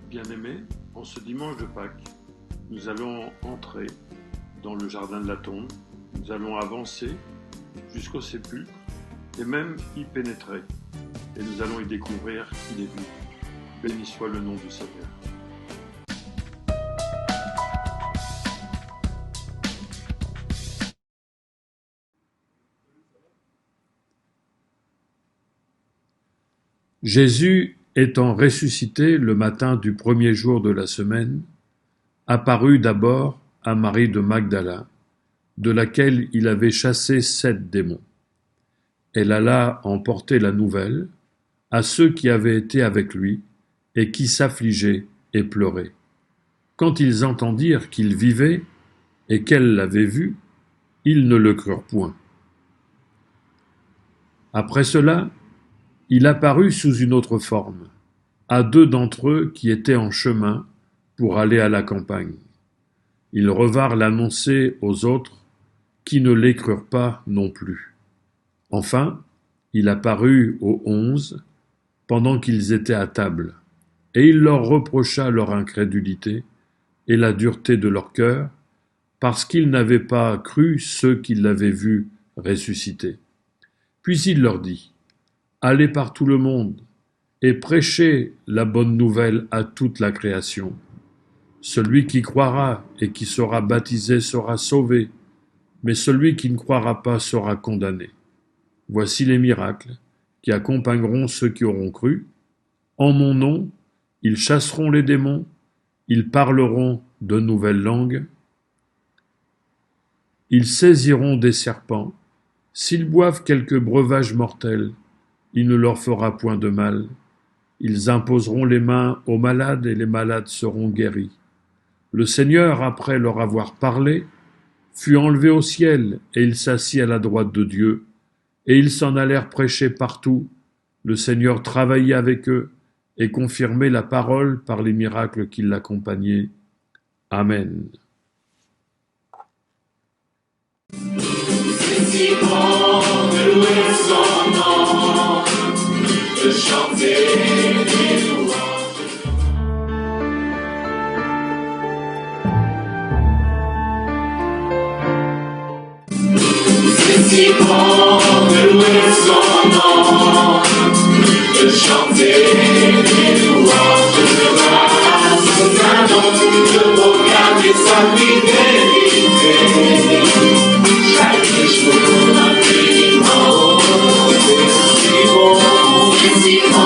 Bien-aimés, en ce dimanche de Pâques, nous allons entrer dans le jardin de la tombe, nous allons avancer jusqu'au sépulcre et même y pénétrer. Et nous allons y découvrir qu'il est vivant. Béni soit le nom du Seigneur. Jésus étant ressuscité le matin du premier jour de la semaine, apparut d'abord à Marie de Magdala, de laquelle il avait chassé 7 démons. Elle alla en porter la nouvelle à ceux qui avaient été avec lui et qui s'affligeaient et pleuraient. Quand ils entendirent qu'il vivait et qu'elle l'avait vu, ils ne le crurent point. Après cela, il apparut sous une autre forme, à 2 d'entre eux qui étaient en chemin pour aller à la campagne. Ils revinrent l'annoncer aux autres, qui ne les crurent pas non plus. Enfin, il apparut aux 11, pendant qu'ils étaient à table, et il leur reprocha leur incrédulité et la dureté de leur cœur, parce qu'ils n'avaient pas cru ceux qui l'avaient vu ressuscité. Puis il leur dit: Allez par tout le monde et prêchez la bonne nouvelle à toute la création. Celui qui croira et qui sera baptisé sera sauvé, mais celui qui ne croira pas sera condamné. Voici les miracles qui accompagneront ceux qui auront cru. En mon nom, ils chasseront les démons, ils parleront de nouvelles langues, ils saisiront des serpents, s'ils boivent quelque breuvage mortel, il ne leur fera point de mal. Ils imposeront les mains aux malades et les malades seront guéris. Le Seigneur, après leur avoir parlé, fut enlevé au ciel et il s'assit à la droite de Dieu. Et ils s'en allèrent prêcher partout. Le Seigneur travaillait avec eux et confirmait la parole par les miracles qui l'accompagnaient. Amen. De chanter des louanges. C'est si bon de louer son nom, de chanter des louanges, de grâce sa nom, de proclamer sa fidélité. Chaque jour infiniment, c'est si bon.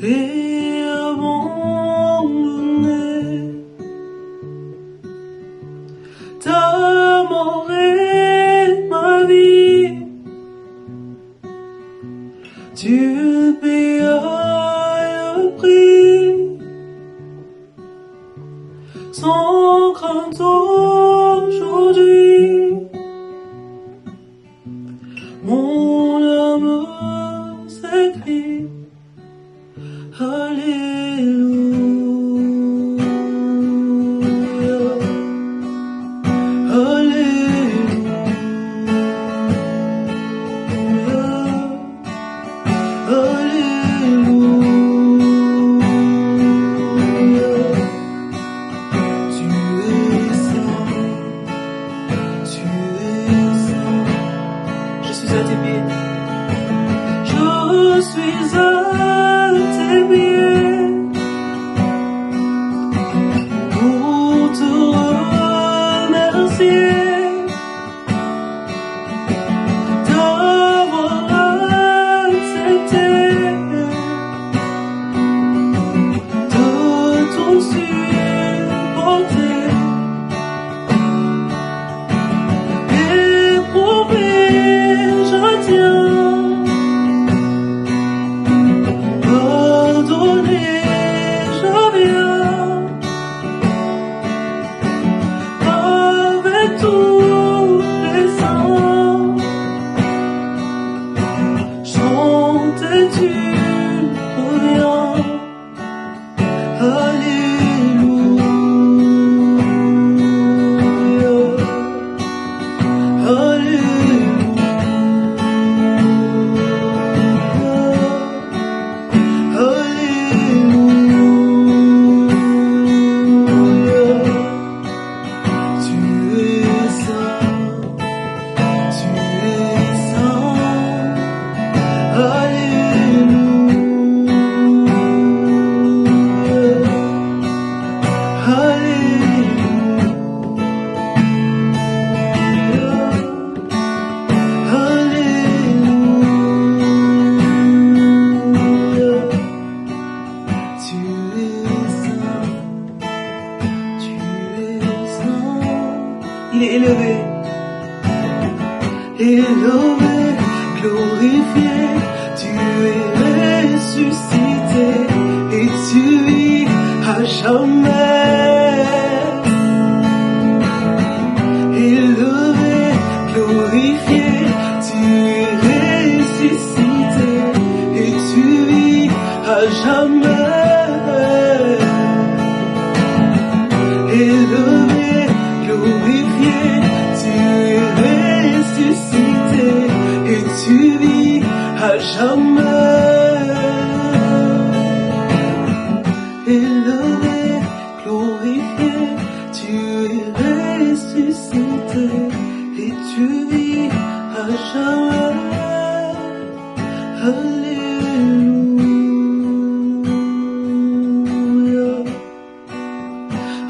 et abandonné. Ta mort est ma vie, tu payas le prix, sans crainte aujourd'hui. Mon âme s'écrie, Alléluia, Alléluia. Tu es saint, tu es saint. Je suis à tes pieds. Je suis à tes pieds pour te remercier d'avoir accepté de ton supporter, éprouvé, je tiens. Pardonner, je viens avec tous les saints. Chanter, tu reviens. Alléluia, Alléluia. Tu es saint, tu es saint. Alléluia. Tu es saint, tu es saint. Il est élevé, élevé, glorifié. Tu es ressuscité et tu vis à jamais. Élevé, glorifié, tu es ressuscité et tu vis à jamais. Élevé, glorifié, tu es ressuscité et tu vis à jamais. Élevé, glorifié, tu es ressuscité et tu vis à jamais. Alléluia,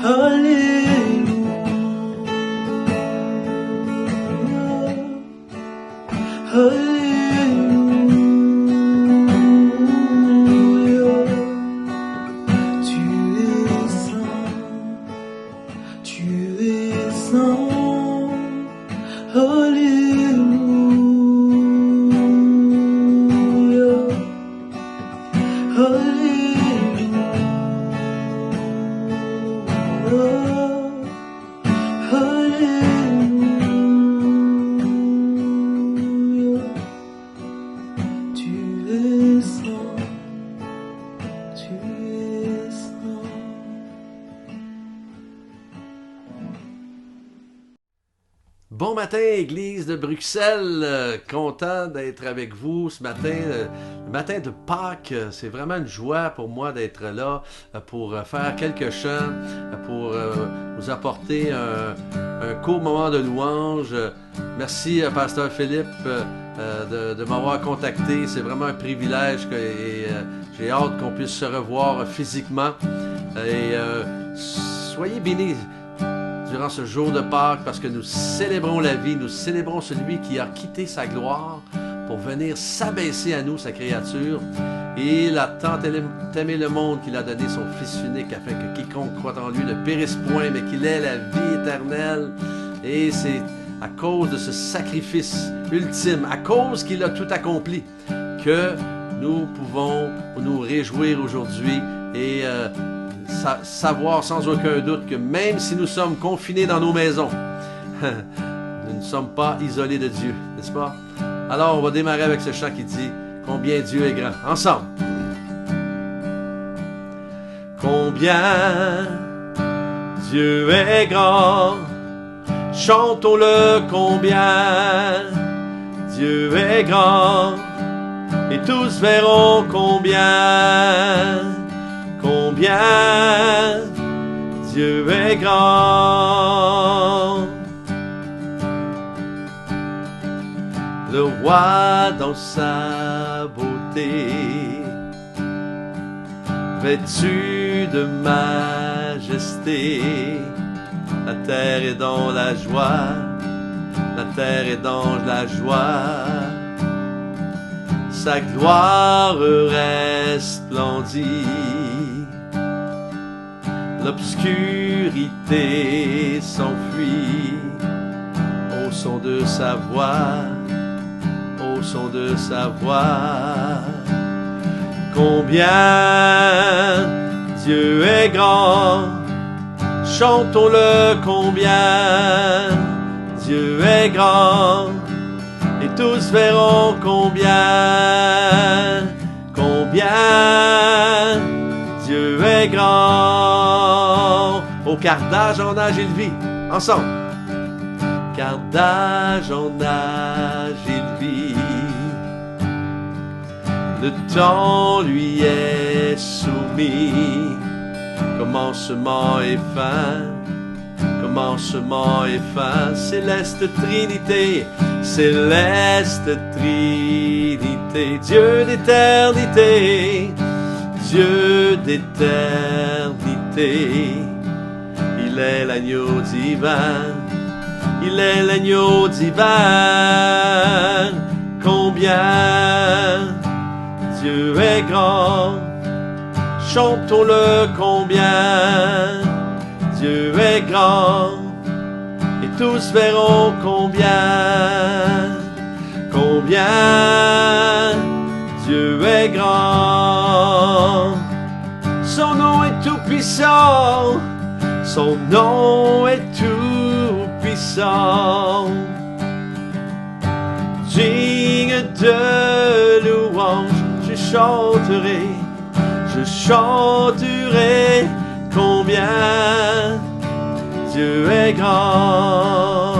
Alléluia, Alléluia. Tu es saint, tu es saint. Alléluia, Alléluia. Tu es saint, tu es saint. Bon matin, Église de Bruxelles. Content d'être avec vous ce matin. Le matin de Pâques, c'est vraiment une joie pour moi d'être là pour faire quelques chants, pour vous apporter un court moment de louange. Merci, Pasteur Philippe, de m'avoir contacté. C'est vraiment un privilège et j'ai hâte qu'on puisse se revoir physiquement. Et soyez bénis durant ce jour de Pâques, parce que nous célébrons la vie, nous célébrons celui qui a quitté sa gloire pour venir s'abaisser à nous, sa créature. Il a tant aimé le monde qu'il a donné son Fils unique afin que quiconque croit en lui ne périsse point, mais qu'il ait la vie éternelle. Et c'est à cause de ce sacrifice ultime, à cause qu'il a tout accompli, que nous pouvons nous réjouir aujourd'hui et savoir sans aucun doute que même si nous sommes confinés dans nos maisons, nous ne sommes pas isolés de Dieu, n'est-ce pas? Alors on va démarrer avec ce chant qui dit « Combien Dieu est grand ». Ensemble. Combien Dieu est grand, chantons-le combien Dieu est grand, et tous verront combien Dieu est grand. Le roi dans sa beauté, vêtu de majesté, la terre est dans la joie, la terre est dans la joie. Sa gloire resplendit, l'obscurité s'enfuit au son de sa voix, au son de sa voix. Combien Dieu est grand, chantons-le combien Dieu est grand, et tous verront combien Dieu est grand. Au car d'âge en âge il vit, ensemble. Car d'âge en âge il vit, le temps lui est soumis, commencement et fin, commencement et fin. Céleste Trinité, céleste Trinité, Dieu d'éternité, Dieu d'éternité. Il est l'agneau divin, il est l'agneau divin. Combien Dieu est grand, chantons-le combien Dieu est grand, et tous verront combien Dieu est grand. Son nom est tout puissant, son nom est tout puissant, digne de louange. Je chanterai combien Dieu est grand.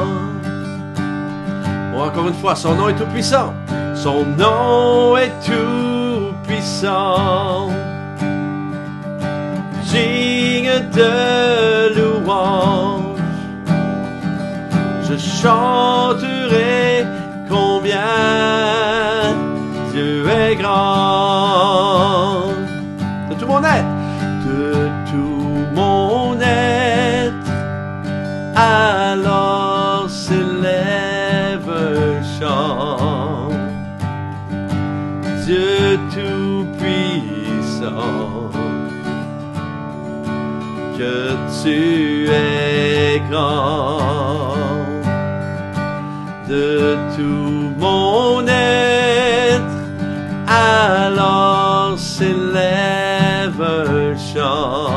Bon, encore une fois, son nom est tout puissant, son nom est tout puissant, digne de louange. Je chanterai combien Dieu est grand. De tout mon être, de tout mon être, alors s'élève un chant. Dieu tout-puissant, que tu es grand. De tout mon être, alors s'élève un chant.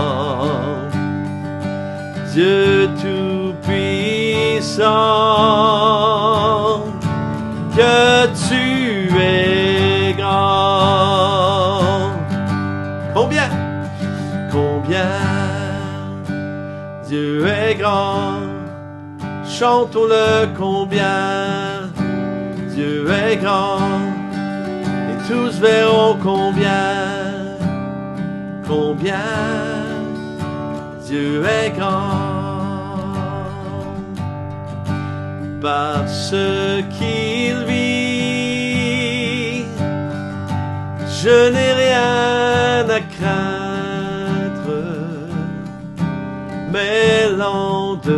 Dieu tout-puissant, que tu es grand. Combien Dieu est grand, chantons-le combien Dieu est grand, et tous verront combien Dieu est grand. Parce qu'il vit, je n'ai rien à craindre, mes lendemains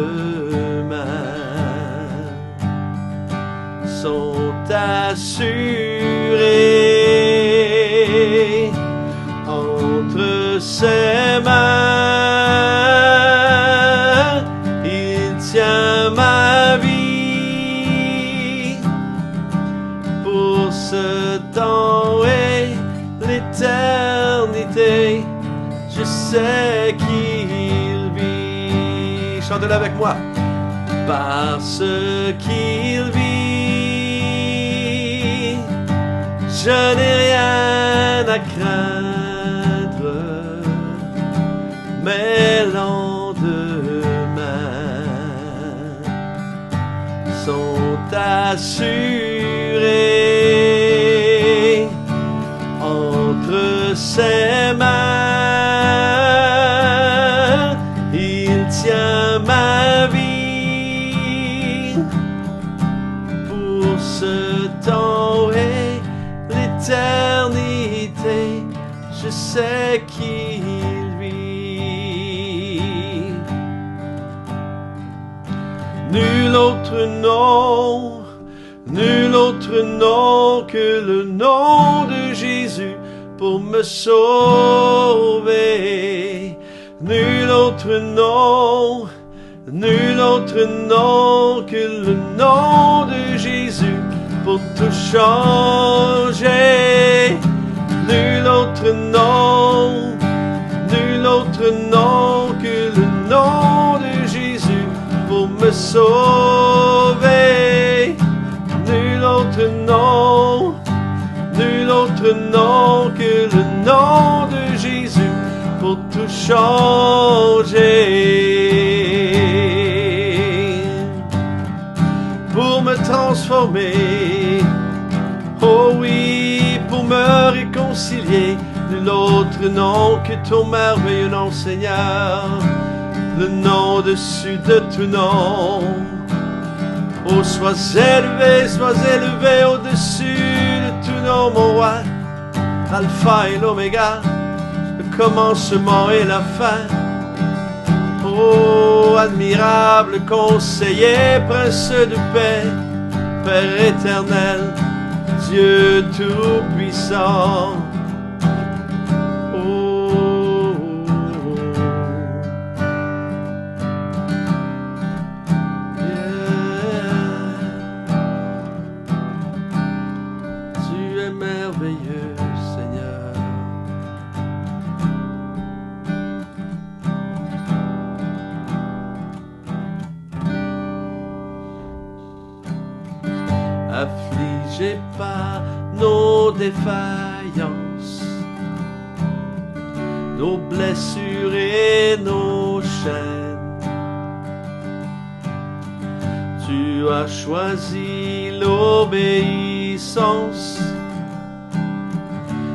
sont assurés. entre ses mains, il tient ma vie. Pour ce temps et l'éternité, je sais qu'il vit. Chantez-le avec moi. Parce qu'il vit, je n'ai rien à craindre. Mes lendemains sont assurés entre ses mains. Il tient ma vie pour ce temps et l'éternité. Je sais qu'il vit. Nul autre nom que le nom de Jésus pour me sauver. Nul autre nom que le nom de Jésus pour tout changer. Nul autre nom que le nom de Jésus pour me sauver. Nul autre nom que le nom de Jésus pour tout changer. Pour me transformer, oh oui, pour me réconcilier. Nul autre nom que ton merveilleux nom, Seigneur, le nom au-dessus de tout nom. Oh, sois élevé au-dessus de tout nom, mon roi, l'alpha et l'oméga, le commencement et la fin. Oh, admirable conseiller, prince de paix, Père éternel, Dieu tout-puissant. Affligés par nos défaillances, nos blessures et nos chaînes, tu as choisi l'obéissance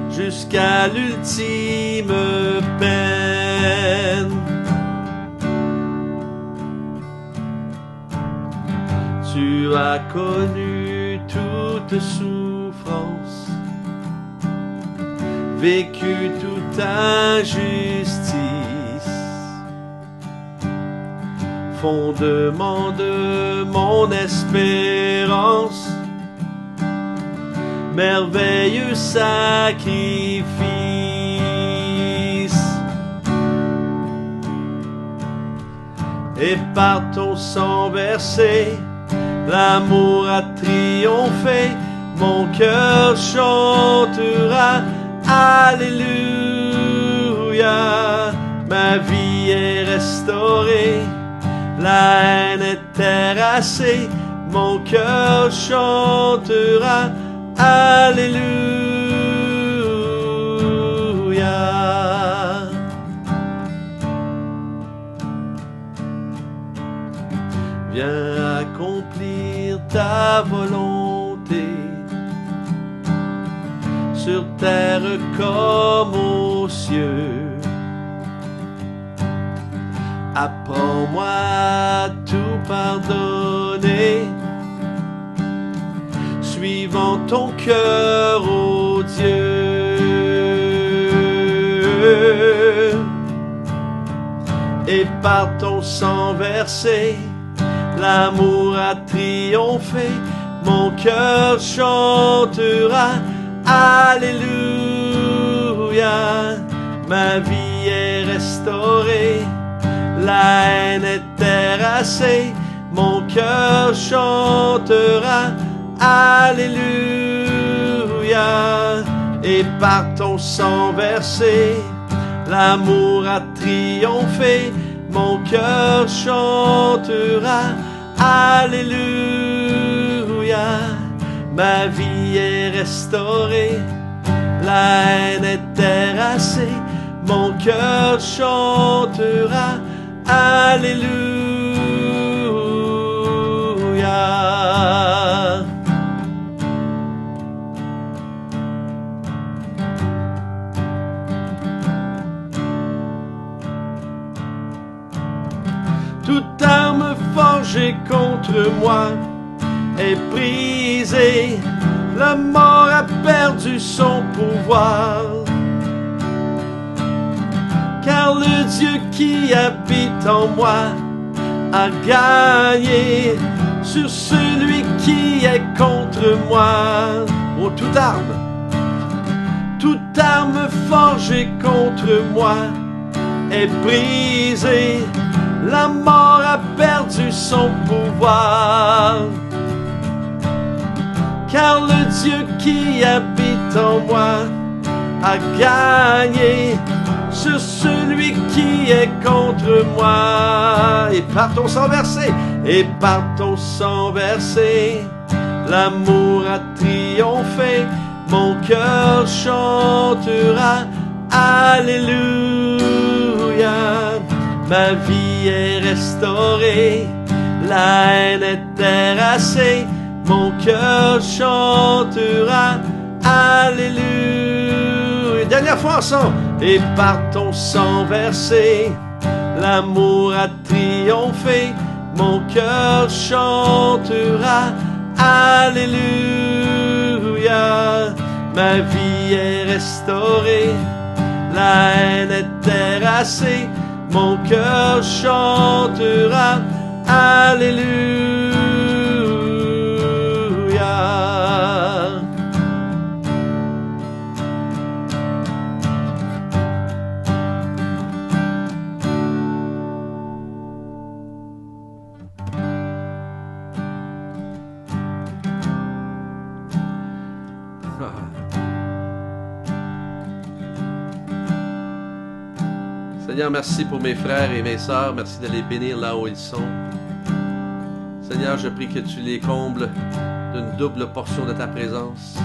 jusqu'à l'ultime peine. Tu as connu toute souffrance, vécu toute injustice, fondement de mon espérance, merveilleux sacrifice. Et par ton sang versé, l'amour a triomphé, mon cœur chantera Alléluia. Ma vie est restaurée, la haine est terrassée, mon cœur chantera Alléluia. Viens accomplir ta volonté sur terre comme aux cieux. Apprends-moi à tout pardonner, suivant ton cœur, ô Dieu. Et par ton sang versé, l'amour a triomphé, mon cœur chantera Alléluia. ma vie est restaurée, la haine est terrassée, mon cœur chantera Alléluia. Et par ton sang versé, l'amour a triomphé, mon cœur chantera Alléluia. Ma vie est restaurée, la haine est terrassée, mon cœur chantera Alléluia. Toute arme forgée contre moi est brisée, la mort a perdu son pouvoir. Car le Dieu qui habite en moi a gagné sur celui qui est contre moi. Oh, toute arme forgée contre moi est brisée, la mort a perdu son pouvoir. Car le Dieu qui habite en moi a gagné sur celui qui est contre moi. Et par ton sang versé, et par ton sang versé, l'amour a triomphé, mon cœur chantera Alléluia. Ma vie est restaurée, la haine est terrassée, mon cœur chantera Alléluia. Dernière fois ensemble. Et par ton sang versé, l'amour a triomphé, mon cœur chantera Alléluia. Ma vie est restaurée, la haine est terrassée, mon cœur chantera Alléluia. Seigneur, merci pour mes frères et mes sœurs. Merci de les bénir là où ils sont. Seigneur, je prie que tu les combles d'une double portion de ta présence.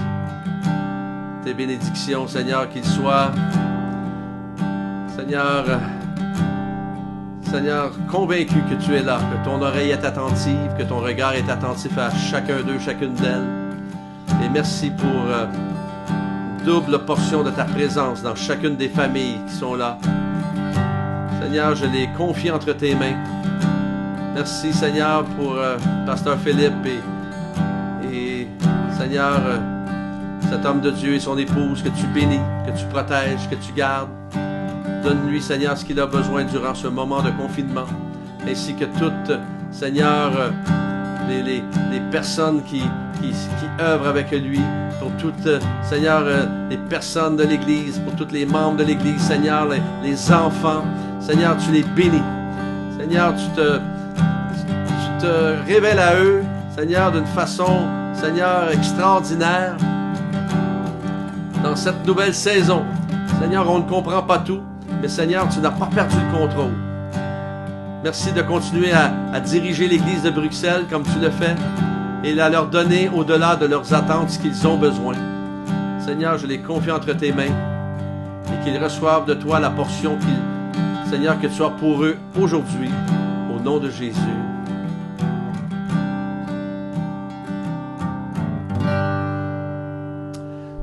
Tes bénédictions, Seigneur, qu'ils soient, Seigneur, convaincu que tu es là, que ton oreille est attentive, que ton regard est attentif à chacun d'eux, chacune d'elles. Et merci pour une double portion de ta présence dans chacune des familles qui sont là. Seigneur, je les confie entre tes mains. Merci, Seigneur, pour Pasteur Philippe et Seigneur, cet homme de Dieu et son épouse, que tu bénis, que tu protèges, que tu gardes. Donne-lui, Seigneur, ce qu'il a besoin durant ce moment de confinement, ainsi que toutes, Seigneur, les personnes qui œuvrent avec lui, pour toutes, Seigneur, les personnes de l'Église, pour tous les membres de l'Église, Seigneur, les enfants. Seigneur, tu les bénis. Seigneur, tu te révèles à eux, Seigneur, d'une façon, Seigneur, extraordinaire. Dans cette nouvelle saison, Seigneur, on ne comprend pas tout, mais Seigneur, tu n'as pas perdu le contrôle. Merci de continuer à diriger l'Église de Bruxelles comme tu le fais et à leur donner au-delà de leurs attentes ce qu'ils ont besoin. Seigneur, je les confie entre tes mains et qu'ils reçoivent de toi la portion Seigneur, que tu as pour eux aujourd'hui, au nom de Jésus.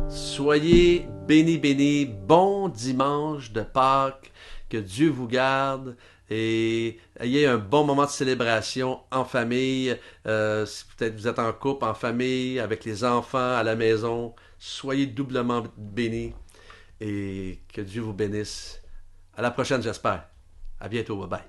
Soyez bénis, bénis. Bon dimanche de Pâques. Que Dieu vous garde et ayez un bon moment de célébration en famille. Si peut-être vous êtes en couple, en famille, avec les enfants, à la maison, soyez doublement bénis et que Dieu vous bénisse. À la prochaine, j'espère. À bientôt. Bye bye.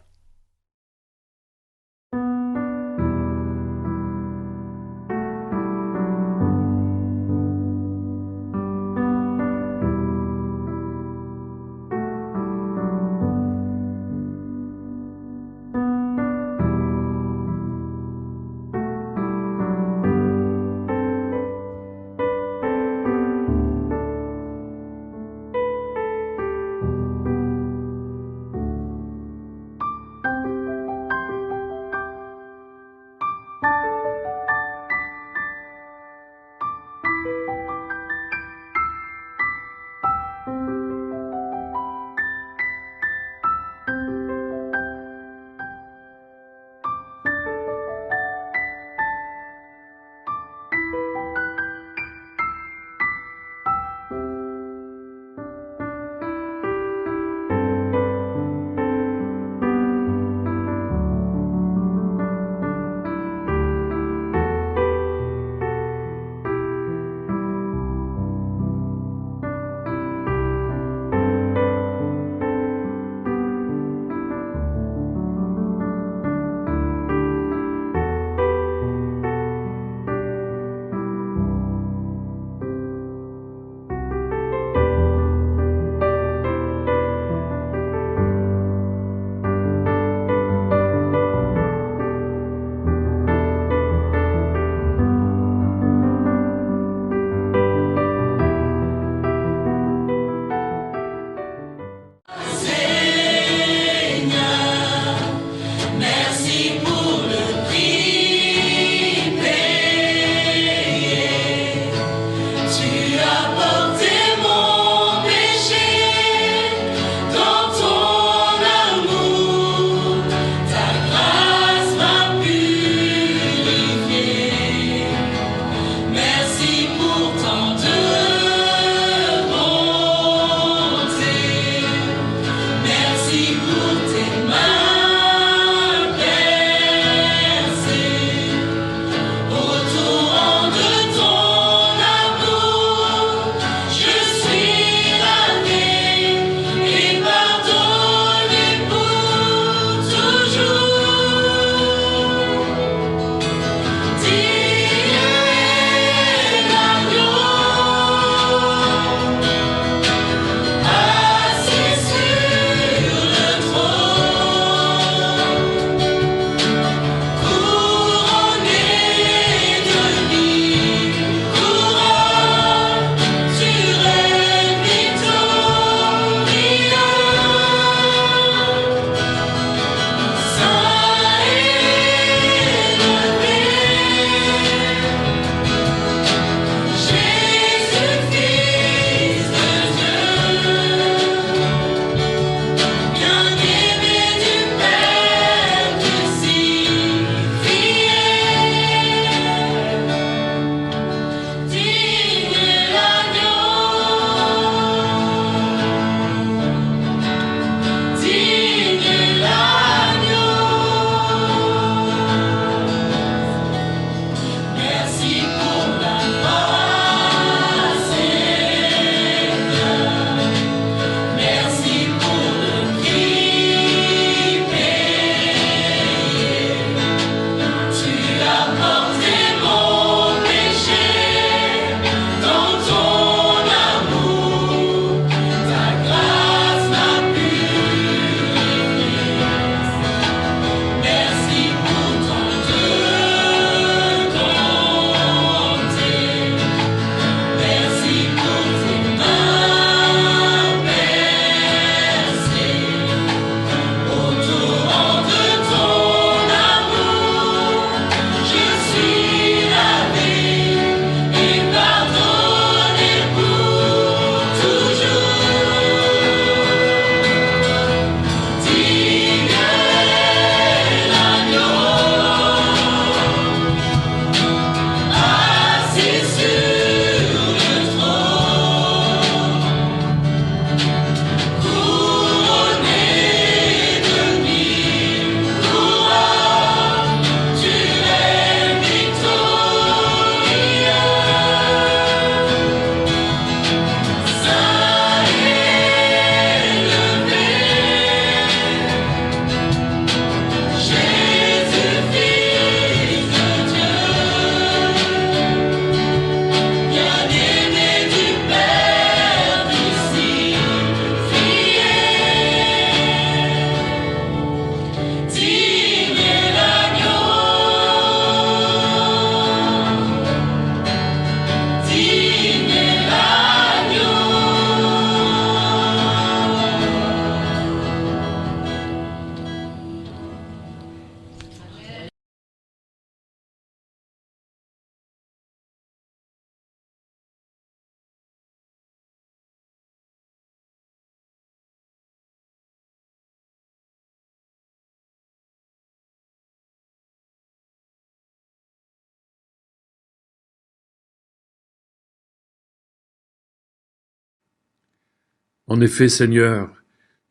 En effet, Seigneur,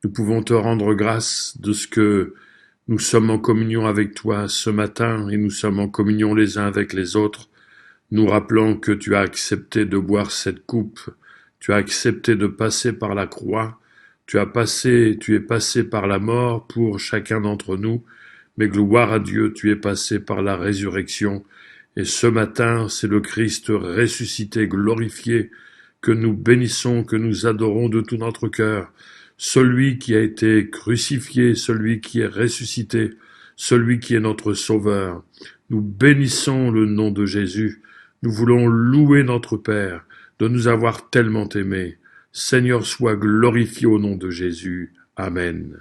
nous pouvons te rendre grâce de ce que nous sommes en communion avec toi ce matin et nous sommes en communion les uns avec les autres, nous rappelant que tu as accepté de boire cette coupe, tu as accepté de passer par la croix, tu es passé par la mort pour chacun d'entre nous, mais gloire à Dieu, tu es passé par la résurrection. Et ce matin, c'est le Christ ressuscité, glorifié, que nous bénissons, que nous adorons de tout notre cœur. Celui qui a été crucifié, celui qui est ressuscité, celui qui est notre Sauveur. Nous bénissons le nom de Jésus. Nous voulons louer notre Père de nous avoir tellement aimés. Seigneur, sois glorifié au nom de Jésus. Amen.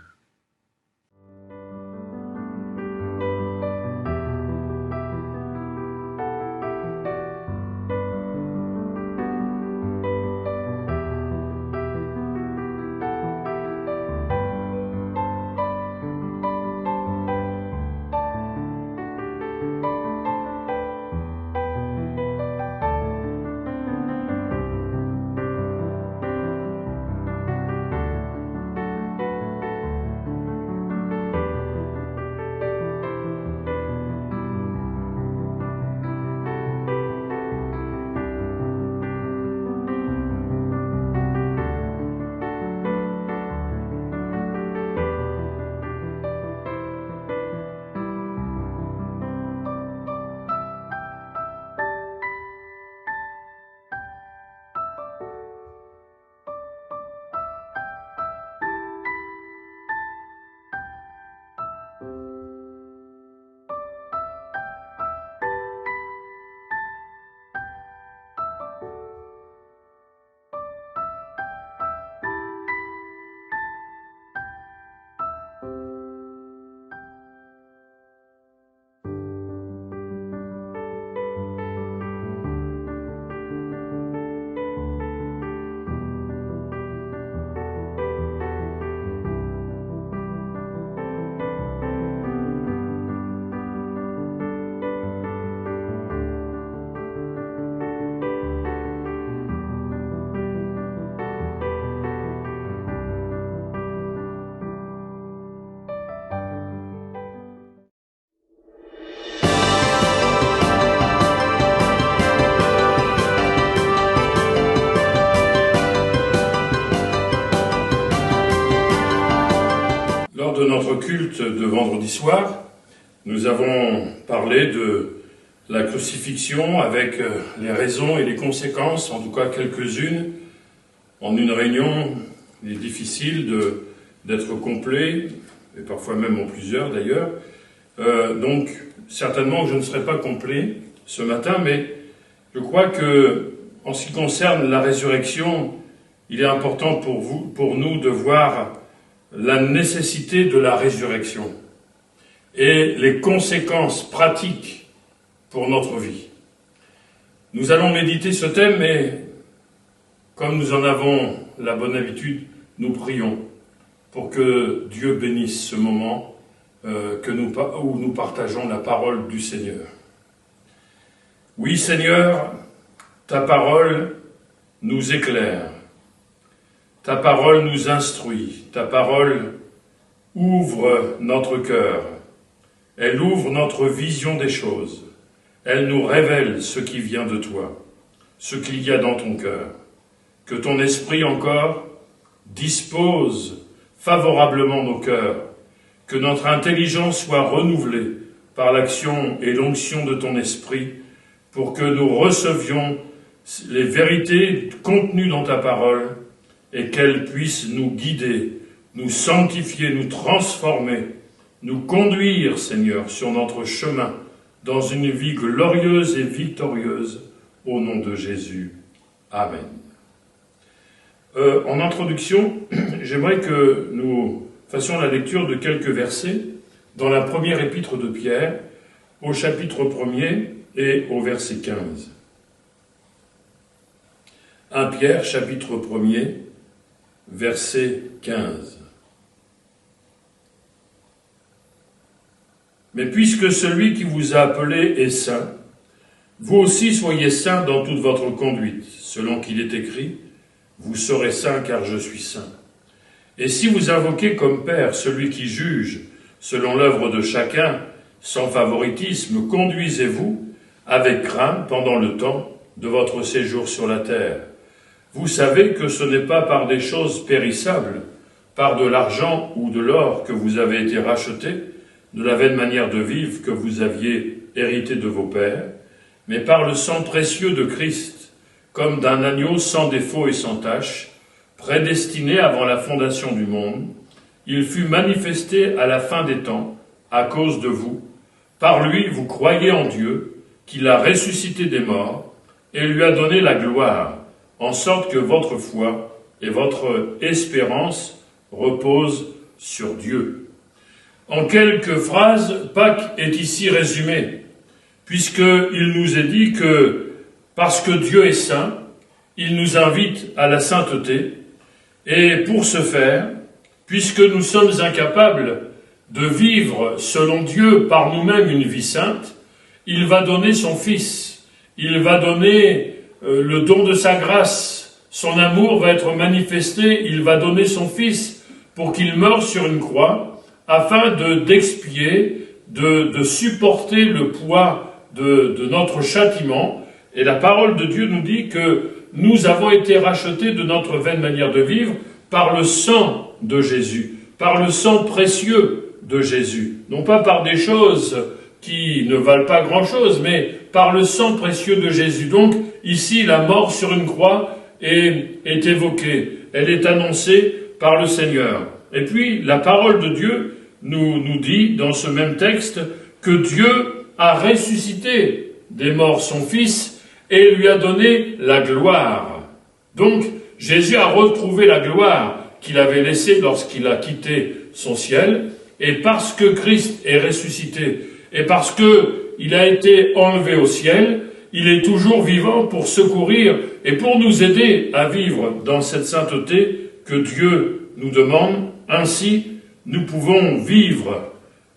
Lors de notre culte de vendredi soir, nous avons parlé de la crucifixion avec les raisons et les conséquences, en tout cas quelques-unes. En une réunion, il est difficile d'être complet, et parfois même en plusieurs d'ailleurs. Donc, certainement que je ne serai pas complet ce matin, mais je crois que, en ce qui concerne la résurrection, il est important pour nous de voir la nécessité de la résurrection et les conséquences pratiques pour notre vie. Nous allons méditer ce thème, mais comme nous en avons la bonne habitude, nous prions pour que Dieu bénisse ce moment où nous partageons la parole du Seigneur. Oui, Seigneur, ta parole nous éclaire. Ta parole nous instruit, ta parole ouvre notre cœur, elle ouvre notre vision des choses, elle nous révèle ce qui vient de toi, ce qu'il y a dans ton cœur. Que ton esprit encore dispose favorablement nos cœurs, que notre intelligence soit renouvelée par l'action et l'onction de ton esprit, pour que nous recevions les vérités contenues dans ta parole, et qu'elle puisse nous guider, nous sanctifier, nous transformer, nous conduire, Seigneur, sur notre chemin, dans une vie glorieuse et victorieuse, au nom de Jésus. Amen. En introduction, j'aimerais que nous fassions la lecture de quelques versets dans la première épître de Pierre, au chapitre 1er et au verset 15. 1 Pierre, chapitre 1er, verset 15. Mais puisque celui qui vous a appelé est saint, vous aussi soyez saints dans toute votre conduite, selon qu'il est écrit, vous serez saints car je suis saint. Et si vous invoquez comme Père celui qui juge, selon l'œuvre de chacun, sans favoritisme, conduisez-vous avec crainte pendant le temps de votre séjour sur la terre. Vous savez que ce n'est pas par des choses périssables, par de l'argent ou de l'or que vous avez été rachetés, de la vaine manière de vivre que vous aviez hérité de vos pères, mais par le sang précieux de Christ, comme d'un agneau sans défaut et sans tache, prédestiné avant la fondation du monde. Il fut manifesté à la fin des temps, à cause de vous. Par lui, vous croyez en Dieu, qui l'a ressuscité des morts, et lui a donné la gloire, en sorte que votre foi et votre espérance reposent sur Dieu. En quelques phrases, Pâques est ici résumé, puisqu'il nous est dit que, parce que Dieu est saint, il nous invite à la sainteté, et pour ce faire, puisque nous sommes incapables de vivre selon Dieu par nous-mêmes une vie sainte, il va donner son Fils, il va donner le don de sa grâce, son amour va être manifesté, il va donner son Fils pour qu'il meure sur une croix, afin d'expier, de supporter le poids de notre châtiment. Et la parole de Dieu nous dit que nous avons été rachetés de notre vaine manière de vivre par le sang de Jésus, par le sang précieux de Jésus. Non pas par des choses qui ne valent pas grand-chose, mais par le sang précieux de Jésus. Donc, ici, la mort sur une croix est évoquée. Elle est annoncée par le Seigneur. Et puis, la parole de Dieu nous dit, dans ce même texte, que Dieu a ressuscité des morts son Fils et lui a donné la gloire. Donc, Jésus a retrouvé la gloire qu'il avait laissée lorsqu'il a quitté son ciel, et parce que Christ est ressuscité, et parce qu'il a été enlevé au ciel, il est toujours vivant pour secourir et pour nous aider à vivre dans cette sainteté que Dieu nous demande. Ainsi, nous pouvons vivre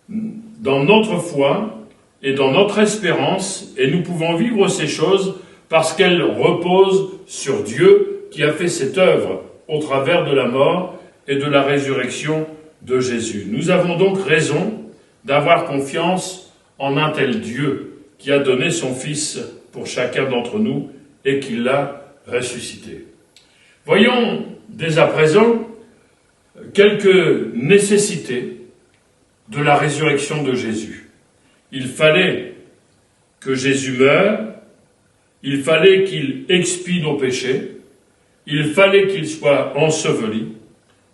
dans notre foi et dans notre espérance, et nous pouvons vivre ces choses parce qu'elles reposent sur Dieu qui a fait cette œuvre au travers de la mort et de la résurrection de Jésus. Nous avons donc raison d'avoir confiance en un tel Dieu qui a donné son Fils pour chacun d'entre nous et qui l'a ressuscité. Voyons dès à présent quelques nécessités de la résurrection de Jésus. Il fallait que Jésus meure, il fallait qu'il expie nos péchés, il fallait qu'il soit enseveli,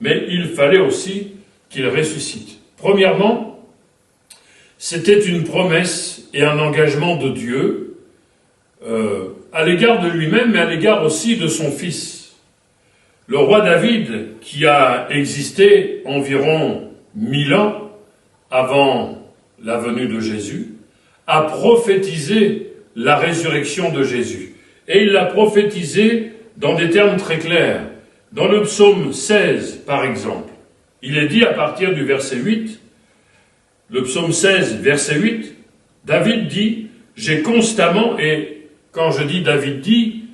mais il fallait aussi qu'il ressuscite. Premièrement, c'était une promesse et un engagement de Dieu à l'égard de lui-même, mais à l'égard aussi de son Fils. Le roi David, qui a existé environ 1000 ans avant la venue de Jésus, a prophétisé la résurrection de Jésus. Et il l'a prophétisé dans des termes très clairs. Dans le psaume 16, par exemple, il est dit à partir du verset 8, le psaume 16, verset 8, David dit « J'ai constamment », et quand je dis David dit,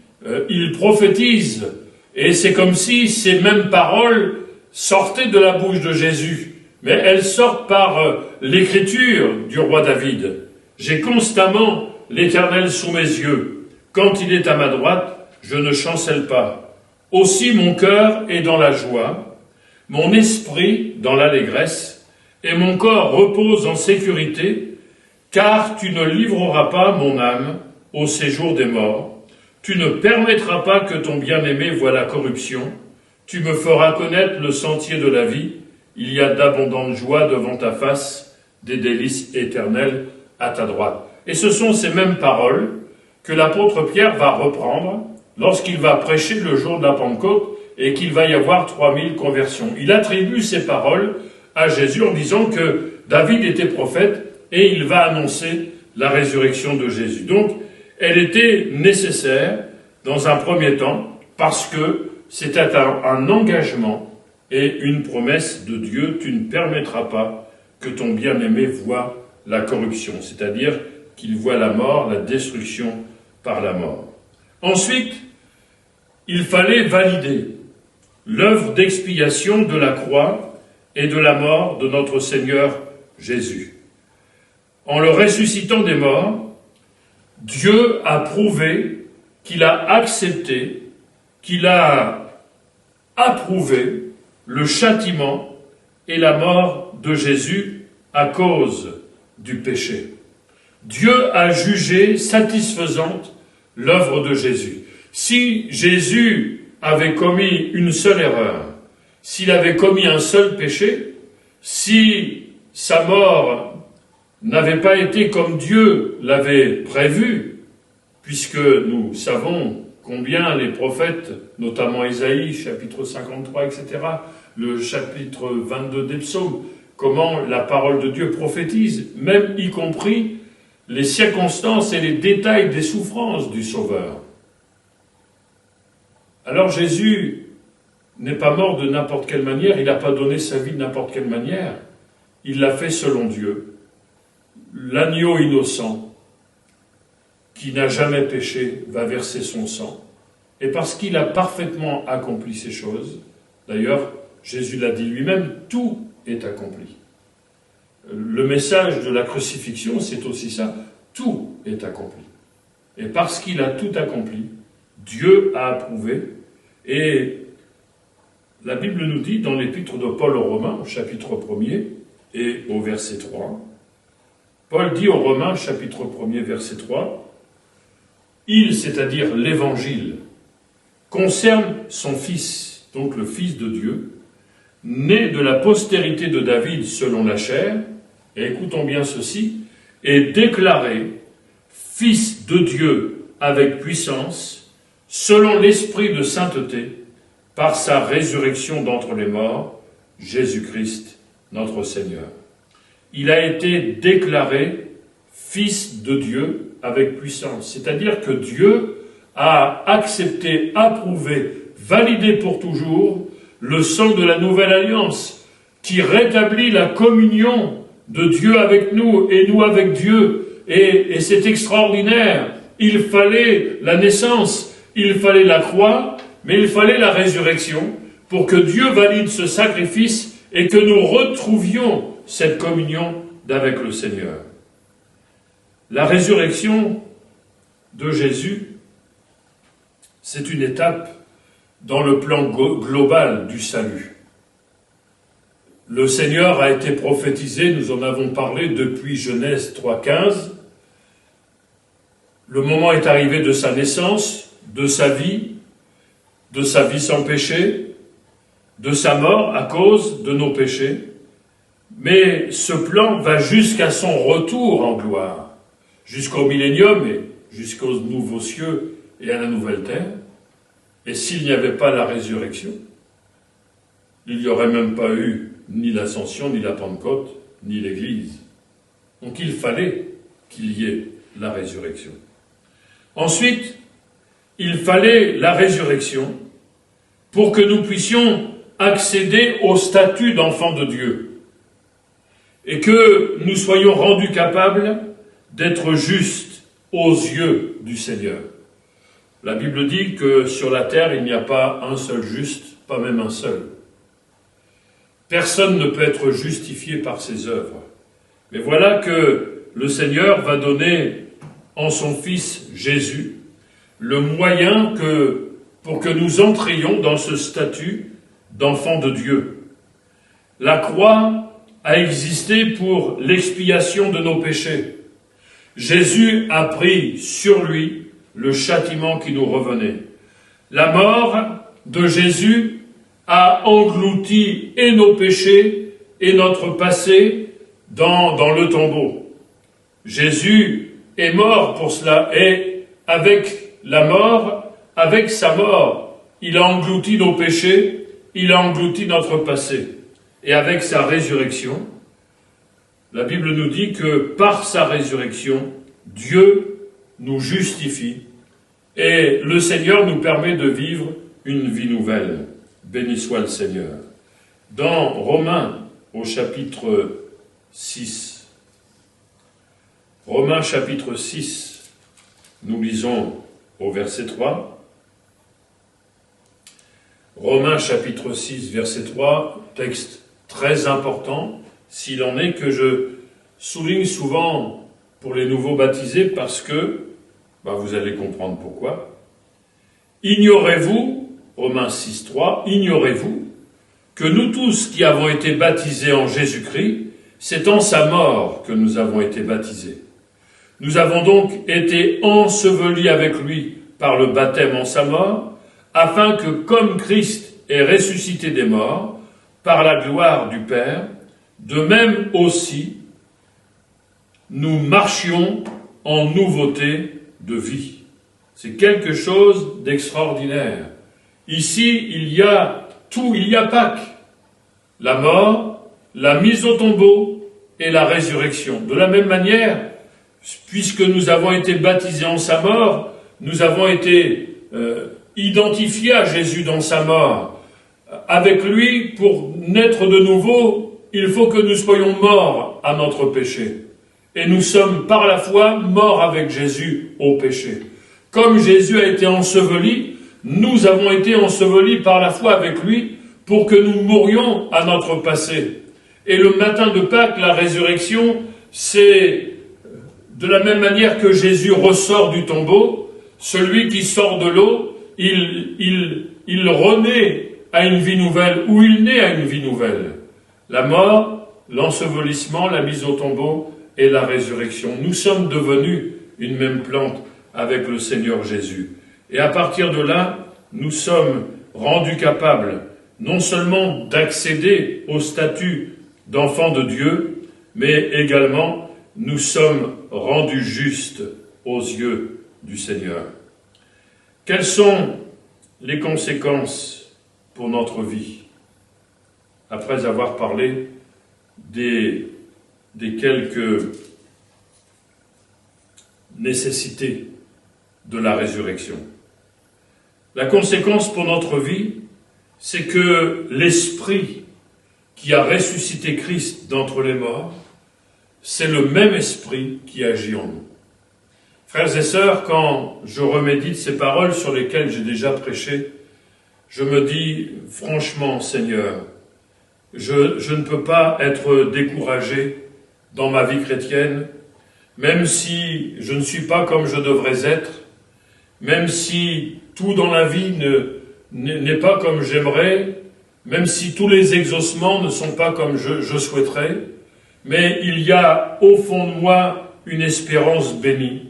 il prophétise, et c'est comme si ces mêmes paroles sortaient de la bouche de Jésus, mais elles sortent par l'écriture du roi David. « J'ai constamment l'Éternel sous mes yeux. Quand il est à ma droite, je ne chancelle pas. Aussi mon cœur est dans la joie, mon esprit dans l'allégresse, et mon corps repose en sécurité, car tu ne livreras pas mon âme au séjour des morts. Tu ne permettras pas que ton bien-aimé voie la corruption. Tu me feras connaître le sentier de la vie. Il y a d'abondantes joies devant ta face, des délices éternelles à ta droite. » Et ce sont ces mêmes paroles que l'apôtre Pierre va reprendre lorsqu'il va prêcher le jour de la Pentecôte et qu'il va y avoir 3000 conversions. Il attribue ces paroles à Jésus en disant que David était prophète et il va annoncer la résurrection de Jésus. Donc, elle était nécessaire dans un premier temps parce que c'était un engagement et une promesse de Dieu. Tu ne permettras pas que ton bien-aimé voie la corruption, c'est-à-dire qu'il voit la mort, la destruction par la mort. Ensuite, il fallait valider l'œuvre d'expiation de la croix et de la mort de notre Seigneur Jésus. En le ressuscitant des morts, Dieu a prouvé qu'il a accepté, qu'il a approuvé le châtiment et la mort de Jésus à cause du péché. Dieu a jugé satisfaisante l'œuvre de Jésus. Si Jésus avait commis une seule erreur, s'il avait commis un seul péché, si sa mort n'avait pas été comme Dieu l'avait prévu, puisque nous savons combien les prophètes, notamment Ésaïe, chapitre 53, etc., le chapitre 22 des psaumes, comment la parole de Dieu prophétise, même y compris les circonstances et les détails des souffrances du Sauveur. Alors Jésus n'est pas mort de n'importe quelle manière, il n'a pas donné sa vie de n'importe quelle manière, il l'a fait selon Dieu. L'agneau innocent, qui n'a jamais péché, va verser son sang. Et parce qu'il a parfaitement accompli ces choses, d'ailleurs, Jésus l'a dit lui-même, tout est accompli. Le message de la crucifixion, c'est aussi ça, tout est accompli. Et parce qu'il a tout accompli, Dieu a approuvé. Et la Bible nous dit, dans l'épître de Paul aux Romains, au chapitre 1er et au verset 3, Paul dit aux Romains, chapitre 1er, verset 3, « Il, c'est-à-dire l'Évangile, concerne son Fils, donc le Fils de Dieu, né de la postérité de David selon la chair, et écoutons bien ceci, est déclaré Fils de Dieu avec puissance, selon l'esprit de sainteté, par sa résurrection d'entre les morts, Jésus-Christ, notre Seigneur. » Il a été déclaré Fils de Dieu avec puissance. C'est-à-dire que Dieu a accepté, approuvé, validé pour toujours le sang de la nouvelle alliance qui rétablit la communion de Dieu avec nous et nous avec Dieu. Et c'est extraordinaire. Il fallait la naissance, il fallait la croix, mais il fallait la résurrection pour que Dieu valide ce sacrifice et que nous retrouvions cette communion d'avec le Seigneur. La résurrection de Jésus, c'est une étape dans le plan global du salut. Le Seigneur a été prophétisé, nous en avons parlé depuis Genèse 3,15. Le moment est arrivé de sa naissance, de sa vie sans péché, de sa mort à cause de nos péchés. Mais ce plan va jusqu'à son retour en gloire, jusqu'au millénium et jusqu'aux nouveaux cieux et à la nouvelle terre. Et s'il n'y avait pas la résurrection, il n'y aurait même pas eu ni l'ascension, ni la Pentecôte, ni l'Église. Donc il fallait qu'il y ait la résurrection. Ensuite, il fallait la résurrection pour que nous puissions accéder au statut d'enfant de Dieu et que nous soyons rendus capables d'être justes aux yeux du Seigneur. La Bible dit que sur la terre, il n'y a pas un seul juste, pas même un seul. Personne ne peut être justifié par ses œuvres. Mais voilà que le Seigneur va donner en son Fils Jésus le moyen pour que nous entrions dans ce statut d'enfant de Dieu. La croix a existé pour l'expiation de nos péchés. Jésus a pris sur lui le châtiment qui nous revenait. La mort de Jésus a englouti et nos péchés et notre passé dans le tombeau. Jésus est mort pour cela et avec la mort, avec sa mort, il a englouti nos péchés, il a englouti notre passé. Et avec sa résurrection, la Bible nous dit que par sa résurrection, Dieu nous justifie et le Seigneur nous permet de vivre une vie nouvelle. Béni soit le Seigneur. Dans Romains, au chapitre 6, Romains chapitre 6, nous lisons au verset 3, Romains chapitre 6, verset 3, texte très important, s'il en est, que je souligne souvent pour les nouveaux baptisés parce que, vous allez comprendre pourquoi. Ignorez-vous, Romains 6, 3, ignorez-vous que nous tous qui avons été baptisés en Jésus-Christ, c'est en sa mort que nous avons été baptisés. Nous avons donc été ensevelis avec lui par le baptême en sa mort, afin que, comme Christ est ressuscité des morts, par la gloire du Père, de même aussi, nous marchions en nouveauté de vie. C'est quelque chose d'extraordinaire. Ici, il y a tout, il y a Pâques, la mort, la mise au tombeau et la résurrection. De la même manière, puisque nous avons été baptisés en sa mort, nous avons été identifiés à Jésus dans sa mort. Avec lui, pour naître de nouveau, il faut que nous soyons morts à notre péché. Et nous sommes par la foi morts avec Jésus au péché. Comme Jésus a été enseveli, nous avons été ensevelis par la foi avec lui pour que nous mourions à notre passé. Et le matin de Pâques, la résurrection, c'est de la même manière que Jésus ressort du tombeau, celui qui sort de l'eau, il renaît à une vie nouvelle, ou il naît à une vie nouvelle. La mort, l'ensevelissement, la mise au tombeau et la résurrection. Nous sommes devenus une même plante avec le Seigneur Jésus. Et à partir de là, nous sommes rendus capables non seulement d'accéder au statut d'enfants de Dieu, mais également nous sommes rendus justes aux yeux du Seigneur. Quelles sont les conséquences pour notre vie, après avoir parlé des quelques nécessités de la résurrection? La conséquence pour notre vie, c'est que l'Esprit qui a ressuscité Christ d'entre les morts, c'est le même Esprit qui agit en nous. Frères et sœurs, quand je remédite ces paroles sur lesquelles j'ai déjà prêché, je me dis, franchement, Seigneur, je ne peux pas être découragé dans ma vie chrétienne, même si je ne suis pas comme je devrais être, même si tout dans la vie n'est pas comme j'aimerais, même si tous les exaucements ne sont pas comme je souhaiterais, mais il y a au fond de moi une espérance bénie,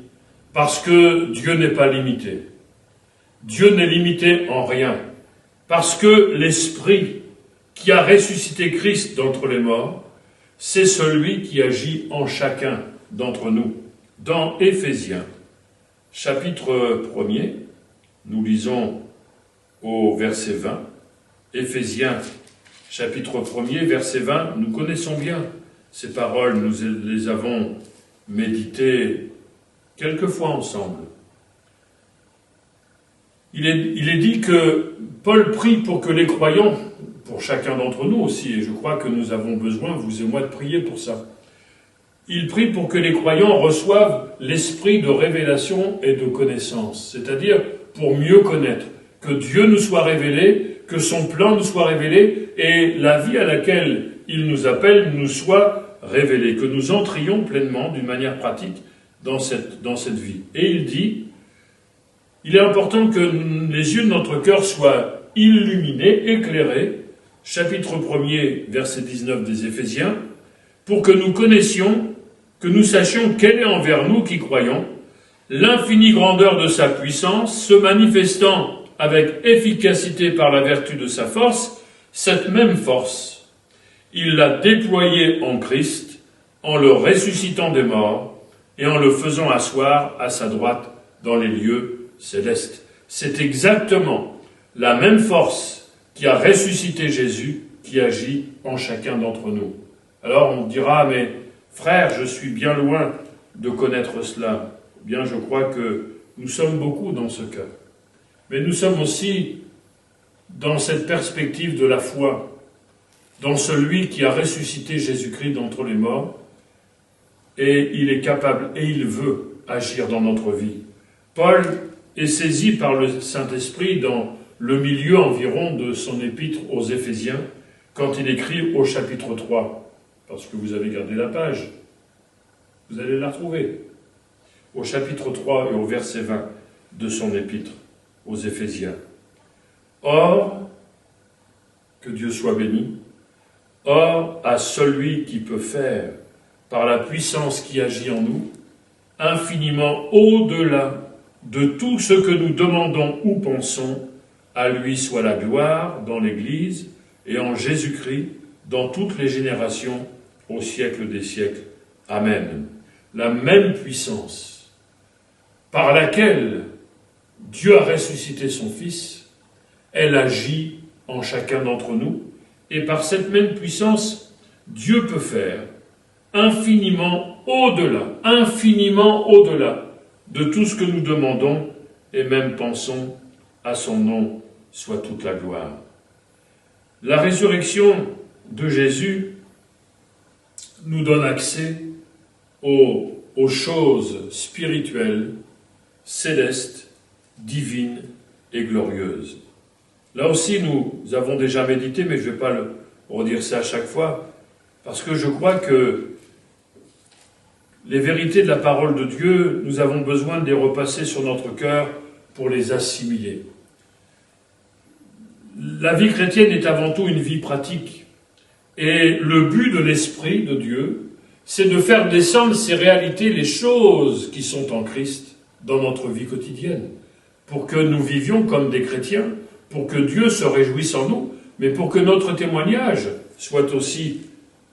parce que Dieu n'est pas limité. Dieu n'est limité en rien, parce que l'Esprit qui a ressuscité Christ d'entre les morts, c'est celui qui agit en chacun d'entre nous. Dans Éphésiens, chapitre 1er, nous lisons au verset 20, Éphésiens, chapitre 1er, verset 20, nous connaissons bien ces paroles, nous les avons méditées quelques fois ensemble. Il est dit que Paul prie pour que les croyants, pour chacun d'entre nous aussi, et je crois que nous avons besoin, vous et moi, de prier pour ça. Il prie pour que les croyants reçoivent l'esprit de révélation et de connaissance, c'est-à-dire pour mieux connaître, que Dieu nous soit révélé, que son plan nous soit révélé, et la vie à laquelle il nous appelle nous soit révélée, que nous entrions pleinement, d'une manière pratique, dans cette vie. Et il dit, il est important que les yeux de notre cœur soient illuminés, éclairés, chapitre 1er, verset 19 des Éphésiens, pour que nous connaissions, que nous sachions quelle est envers nous qui croyons, l'infinie grandeur de sa puissance, se manifestant avec efficacité par la vertu de sa force, cette même force, il l'a déployée en Christ, en le ressuscitant des morts, et en le faisant asseoir à sa droite dans les lieux célestes. C'est exactement la même force qui a ressuscité Jésus qui agit en chacun d'entre nous. Alors on dira, mais frère, je suis bien loin de connaître cela. Eh bien, je crois que nous sommes beaucoup dans ce cas. Mais nous sommes aussi dans cette perspective de la foi, dans celui qui a ressuscité Jésus-Christ d'entre les morts, et il est capable et il veut agir dans notre vie. Paul est saisi par le Saint-Esprit dans le milieu environ de son épître aux Éphésiens, quand il écrit au chapitre 3, parce que vous avez gardé la page, vous allez la retrouver, au chapitre 3 et au verset 20 de son épître aux Éphésiens. Or, que Dieu soit béni, or à celui qui peut faire, par la puissance qui agit en nous, infiniment au-delà de tout ce que nous demandons ou pensons, à lui soit la gloire dans l'Église et en Jésus-Christ dans toutes les générations, au siècle des siècles. Amen. La même puissance par laquelle Dieu a ressuscité son Fils, elle agit en chacun d'entre nous, et par cette même puissance, Dieu peut faire infiniment au-delà de tout ce que nous demandons et même pensons. À son nom soit toute la gloire. La résurrection de Jésus nous donne accès aux choses spirituelles, célestes, divines et glorieuses. Là aussi, nous avons déjà médité, mais je ne vais pas le redire ça à chaque fois, parce que je crois que les vérités de la parole de Dieu, nous avons besoin de les repasser sur notre cœur pour les assimiler. La vie chrétienne est avant tout une vie pratique. Et le but de l'Esprit de Dieu, c'est de faire descendre ces réalités, les choses qui sont en Christ, dans notre vie quotidienne, pour que nous vivions comme des chrétiens, pour que Dieu se réjouisse en nous, mais pour que notre témoignage soit aussi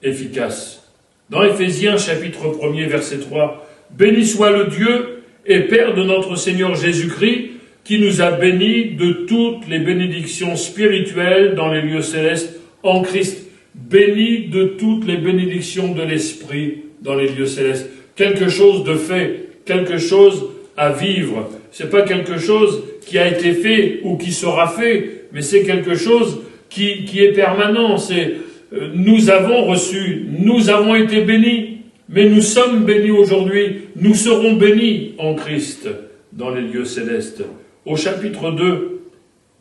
efficace. Dans Éphésiens chapitre 1er verset 3, « Béni soit le Dieu et Père de notre Seigneur Jésus-Christ, qui nous a bénis de toutes les bénédictions spirituelles dans les lieux célestes en Christ. » Béni de toutes les bénédictions de l'Esprit dans les lieux célestes. Quelque chose de fait, quelque chose à vivre. C'est pas quelque chose qui a été fait ou qui sera fait, mais c'est quelque chose qui est permanent. Nous avons reçu, nous avons été bénis, mais nous sommes bénis aujourd'hui. Nous serons bénis en Christ dans les lieux célestes. Au chapitre 2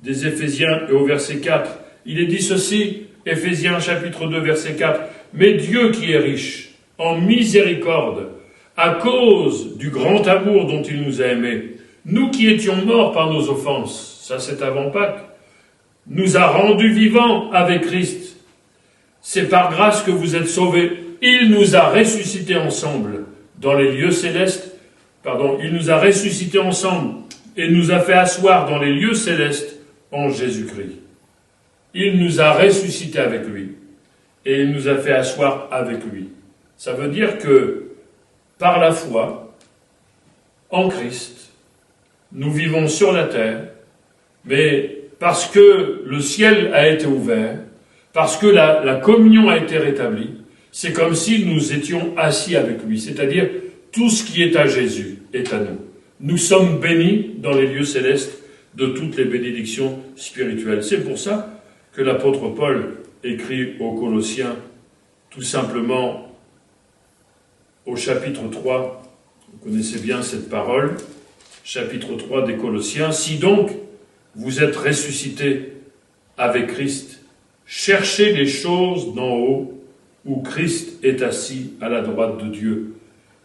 des Éphésiens et au verset 4, il est dit ceci, Éphésiens chapitre 2 verset 4, « Mais Dieu qui est riche en miséricorde, à cause du grand amour dont il nous a aimés, nous qui étions morts par nos offenses, ça c'est avant Pâques, nous a rendus vivants avec Christ. C'est par grâce que vous êtes sauvés. Il nous a ressuscités ensemble dans les lieux célestes, il nous a ressuscités ensemble et nous a fait asseoir dans les lieux célestes en Jésus-Christ. Il nous a ressuscités avec lui et il nous a fait asseoir avec lui. Ça veut dire que par la foi, en Christ, nous vivons sur la terre, mais parce que le ciel a été ouvert, parce que la communion a été rétablie, c'est comme si nous étions assis avec lui. C'est-à-dire, tout ce qui est à Jésus est à nous. Nous sommes bénis dans les lieux célestes de toutes les bénédictions spirituelles. C'est pour ça que l'apôtre Paul écrit aux Colossiens, tout simplement, au chapitre 3, vous connaissez bien cette parole, chapitre 3 des Colossiens, « Si donc vous êtes ressuscités avec Christ, cherchez les choses d'en haut, où Christ est assis à la droite de Dieu.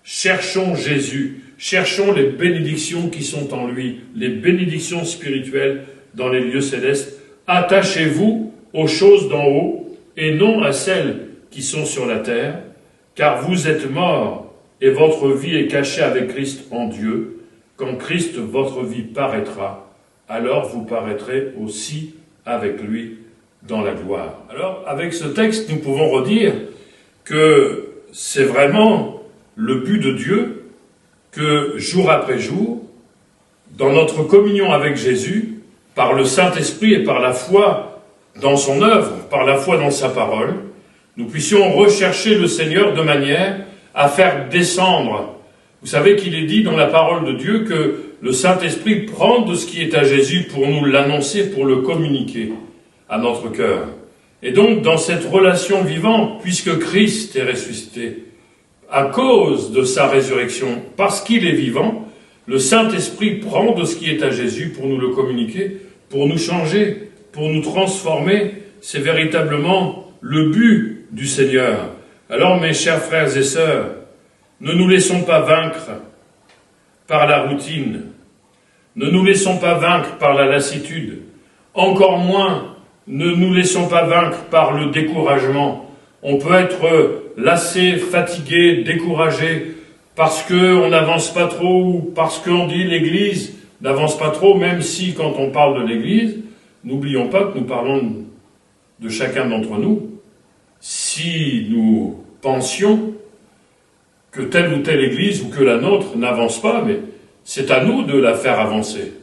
Cherchons Jésus, cherchons les bénédictions qui sont en lui, les bénédictions spirituelles dans les lieux célestes. Attachez-vous aux choses d'en haut et non à celles qui sont sur la terre, car vous êtes morts et votre vie est cachée avec Christ en Dieu. Quand Christ, votre vie, paraîtra, alors vous paraîtrez aussi avec lui dans la gloire. » Alors, avec ce texte, nous pouvons redire que c'est vraiment le but de Dieu que, jour après jour, dans notre communion avec Jésus, par le Saint-Esprit et par la foi dans son œuvre, par la foi dans sa parole, nous puissions rechercher le Seigneur de manière à faire descendre. Vous savez qu'il est dit dans la parole de Dieu que le Saint-Esprit prend de ce qui est à Jésus pour nous l'annoncer, pour le communiquer à notre cœur. Et donc, dans cette relation vivante, puisque Christ est ressuscité, à cause de sa résurrection, parce qu'il est vivant, le Saint-Esprit prend de ce qui est à Jésus pour nous le communiquer, pour nous changer, pour nous transformer. C'est véritablement le but du Seigneur. Alors, mes chers frères et sœurs, ne nous laissons pas vaincre par la routine, ne nous laissons pas vaincre par la lassitude, encore moins ne nous laissons pas vaincre par le découragement. On peut être lassé, fatigué, découragé, parce qu'on n'avance pas trop, ou parce qu'on dit l'Église n'avance pas trop, même si quand on parle de l'Église, n'oublions pas que nous parlons de chacun d'entre nous. Si nous pensions que telle ou telle Église ou que la nôtre n'avance pas, mais c'est à nous de la faire avancer.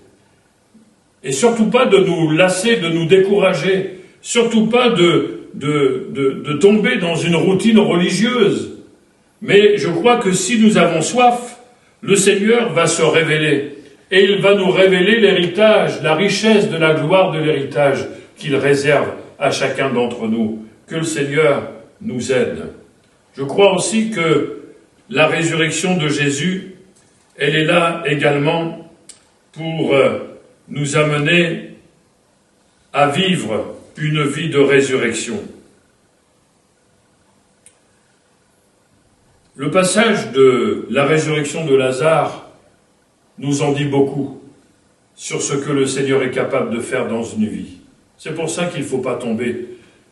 Et surtout pas de nous lasser, de nous décourager, surtout pas de tomber dans une routine religieuse. Mais je crois que si nous avons soif, le Seigneur va se révéler. Et il va nous révéler l'héritage, la richesse de la gloire de l'héritage qu'il réserve à chacun d'entre nous. Que le Seigneur nous aide. Je crois aussi que la résurrection de Jésus, elle est là également pour nous amener à vivre une vie de résurrection. Le passage de la résurrection de Lazare nous en dit beaucoup sur ce que le Seigneur est capable de faire dans une vie. C'est pour ça qu'il ne faut pas tomber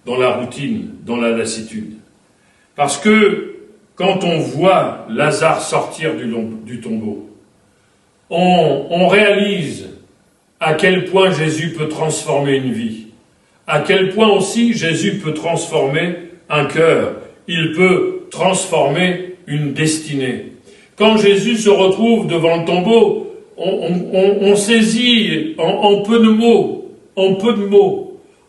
dans la routine, dans la lassitude. Parce que quand on voit Lazare sortir du tombeau, on réalise à quel point Jésus peut transformer une vie, à quel point aussi Jésus peut transformer un cœur, il peut transformer une destinée. Quand Jésus se retrouve devant le tombeau, on saisit en peu de mots,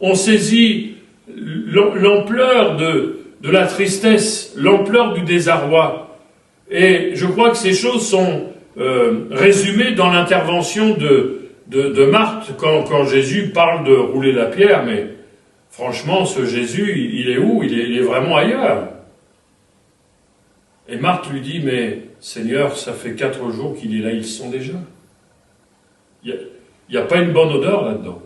on saisit l'ampleur de la tristesse, l'ampleur du désarroi. Et je crois que ces choses sont résumées dans l'intervention de Marthe quand Jésus parle de rouler la pierre, mais franchement, ce Jésus, il est où ? Il est vraiment ailleurs. Et Marthe lui dit, mais Seigneur, ça fait 4 jours qu'il est là, ils sont déjà. Il n'y a pas une bonne odeur là-dedans.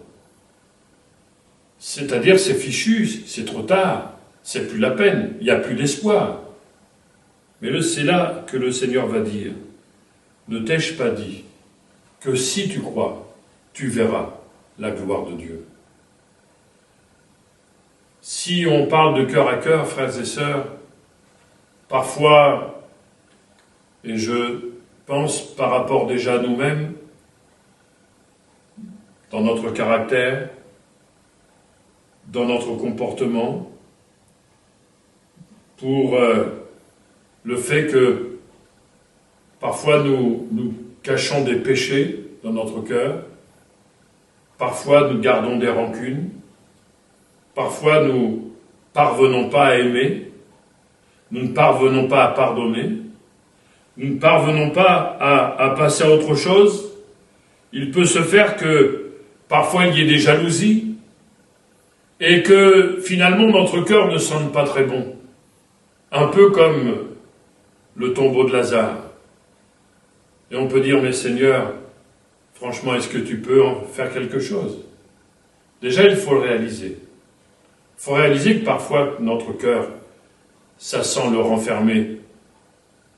C'est-à-dire, c'est fichu, c'est trop tard, c'est plus la peine, il n'y a plus d'espoir. Mais c'est là que le Seigneur va dire, ne t'ai-je pas dit que si tu crois, tu verras la gloire de Dieu. Si on parle de cœur à cœur, frères et sœurs, parfois, et je pense par rapport déjà à nous-mêmes, dans notre caractère, dans notre comportement, pour le fait que parfois nous cachons des péchés dans notre cœur, parfois nous gardons des rancunes, parfois nous parvenons pas à aimer, nous ne parvenons pas à pardonner, nous ne parvenons pas à passer à autre chose. Il peut se faire que parfois il y ait des jalousies et que finalement notre cœur ne sente pas très bon. Un peu comme le tombeau de Lazare. Et on peut dire, mais Seigneur, franchement, est-ce que tu peux en faire quelque chose ? Déjà, il faut le réaliser. Il faut réaliser que parfois notre cœur, ça sent le renfermer.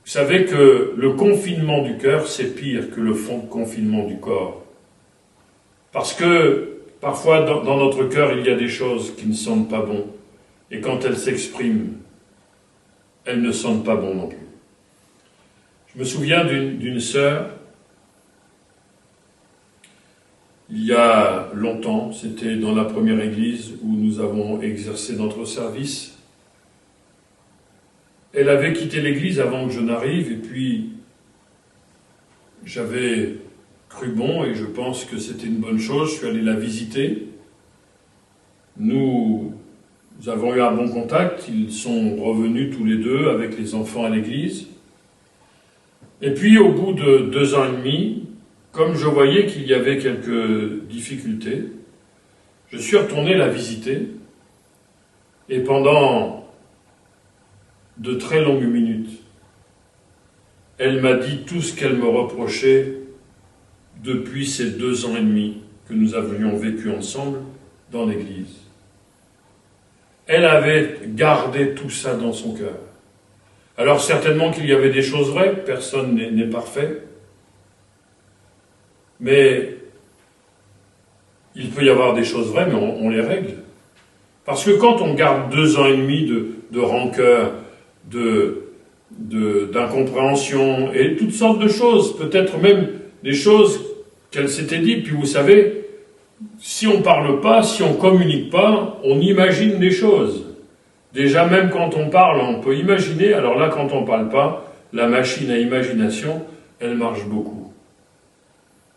Vous savez que le confinement du cœur, c'est pire que le confinement du corps. Parce que parfois, dans notre cœur, il y a des choses qui ne sentent pas bon. Et quand elles s'expriment, elles ne sentent pas bon non plus. Je me souviens d'une sœur, il y a longtemps, c'était dans la première église où nous avons exercé notre service. Elle avait quitté l'église avant que je n'arrive, et puis j'avais cru bon, et je pense que c'était une bonne chose, je suis allé la visiter. Nous avons eu un bon contact, ils sont revenus tous les deux avec les enfants à l'église. Et puis au bout de 2 ans et demi, comme je voyais qu'il y avait quelques difficultés, je suis retourné la visiter, et pendant de très longues minutes, elle m'a dit tout ce qu'elle me reprochait depuis ces 2 ans et demi que nous avions vécu ensemble dans l'Église. Elle avait gardé tout ça dans son cœur. Alors certainement qu'il y avait des choses vraies, personne n'est parfait, mais il peut y avoir des choses vraies, mais on les règle. Parce que quand on garde 2 ans et demi de rancœur, d'incompréhension et toutes sortes de choses, peut-être même des choses qu'elle s'était dites, puis vous savez, si on ne parle pas, si on ne communique pas, on imagine des choses. Déjà, même quand on parle, on peut imaginer, alors là, quand on ne parle pas, la machine à imagination, elle marche beaucoup.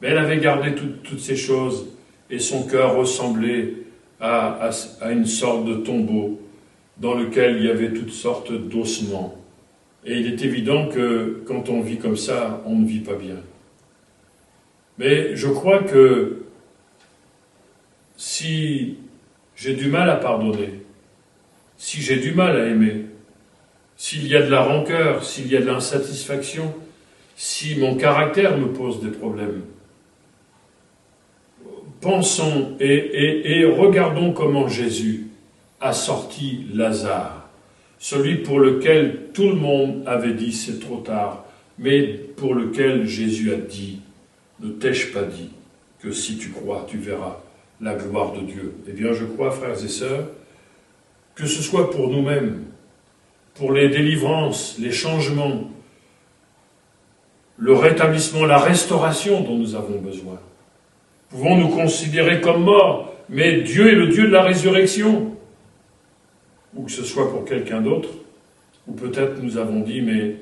Mais elle avait gardé toutes ces choses, et son cœur ressemblait à une sorte de tombeau dans lequel il y avait toutes sortes d'ossements. Et il est évident que quand on vit comme ça, on ne vit pas bien. Mais je crois que si j'ai du mal à pardonner, si j'ai du mal à aimer, s'il y a de la rancœur, s'il y a de l'insatisfaction, si mon caractère me pose des problèmes, pensons et regardons comment Jésus a sorti Lazare, celui pour lequel tout le monde avait dit c'est trop tard, mais pour lequel Jésus a dit, ne t'ai-je pas dit que si tu crois, tu verras la gloire de Dieu. Eh bien, je crois, frères et sœurs, que ce soit pour nous-mêmes, pour les délivrances, les changements, le rétablissement, la restauration dont nous avons besoin. Pouvons nous considérer comme morts, mais Dieu est le Dieu de la résurrection. Ou que ce soit pour quelqu'un d'autre, ou peut-être nous avons dit, mais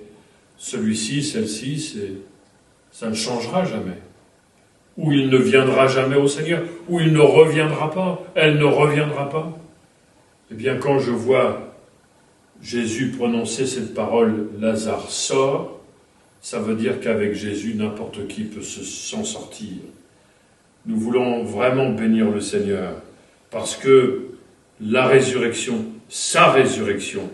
celui-ci, celle-ci, ça ne changera jamais. Ou il ne viendra jamais au Seigneur, ou il ne reviendra pas, elle ne reviendra pas. Eh bien, quand je vois Jésus prononcer cette parole, Lazare sort, ça veut dire qu'avec Jésus, n'importe qui peut s'en sortir. Nous voulons vraiment bénir le Seigneur, parce que la résurrection, sa résurrection,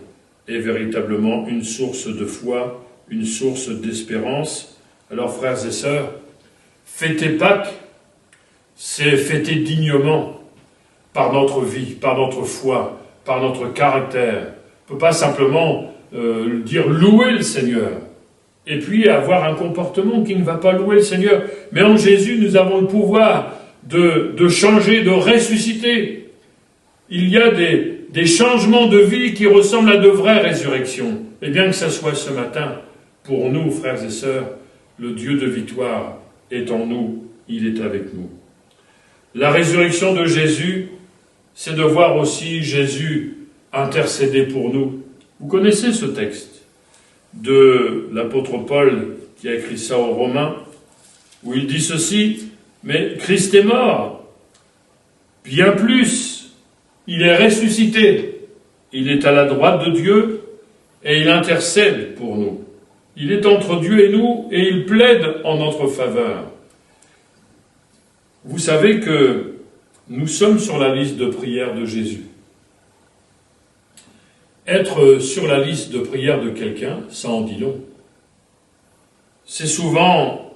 est véritablement une source de foi, une source d'espérance. Alors, frères et sœurs, fêter Pâques, c'est fêter dignement, par notre vie, par notre foi, par notre caractère. On ne peut pas simplement dire louer le Seigneur, et puis avoir un comportement qui ne va pas louer le Seigneur. Mais en Jésus, nous avons le pouvoir de changer, de ressusciter. Il y a des changements de vie qui ressemblent à de vraies résurrections. Et bien que ça soit ce matin, pour nous, frères et sœurs, le Dieu de victoire est en nous, il est avec nous. La résurrection de Jésus, c'est de voir aussi Jésus intercéder pour nous. Vous connaissez ce texte de l'apôtre Paul qui a écrit ça aux Romains, où il dit ceci, mais Christ est mort, bien plus, il est ressuscité, il est à la droite de Dieu et il intercède pour nous. Il est entre Dieu et nous et il plaide en notre faveur. Vous savez que nous sommes sur la liste de prière de Jésus. Être sur la liste de prière de quelqu'un, ça en dit long. C'est souvent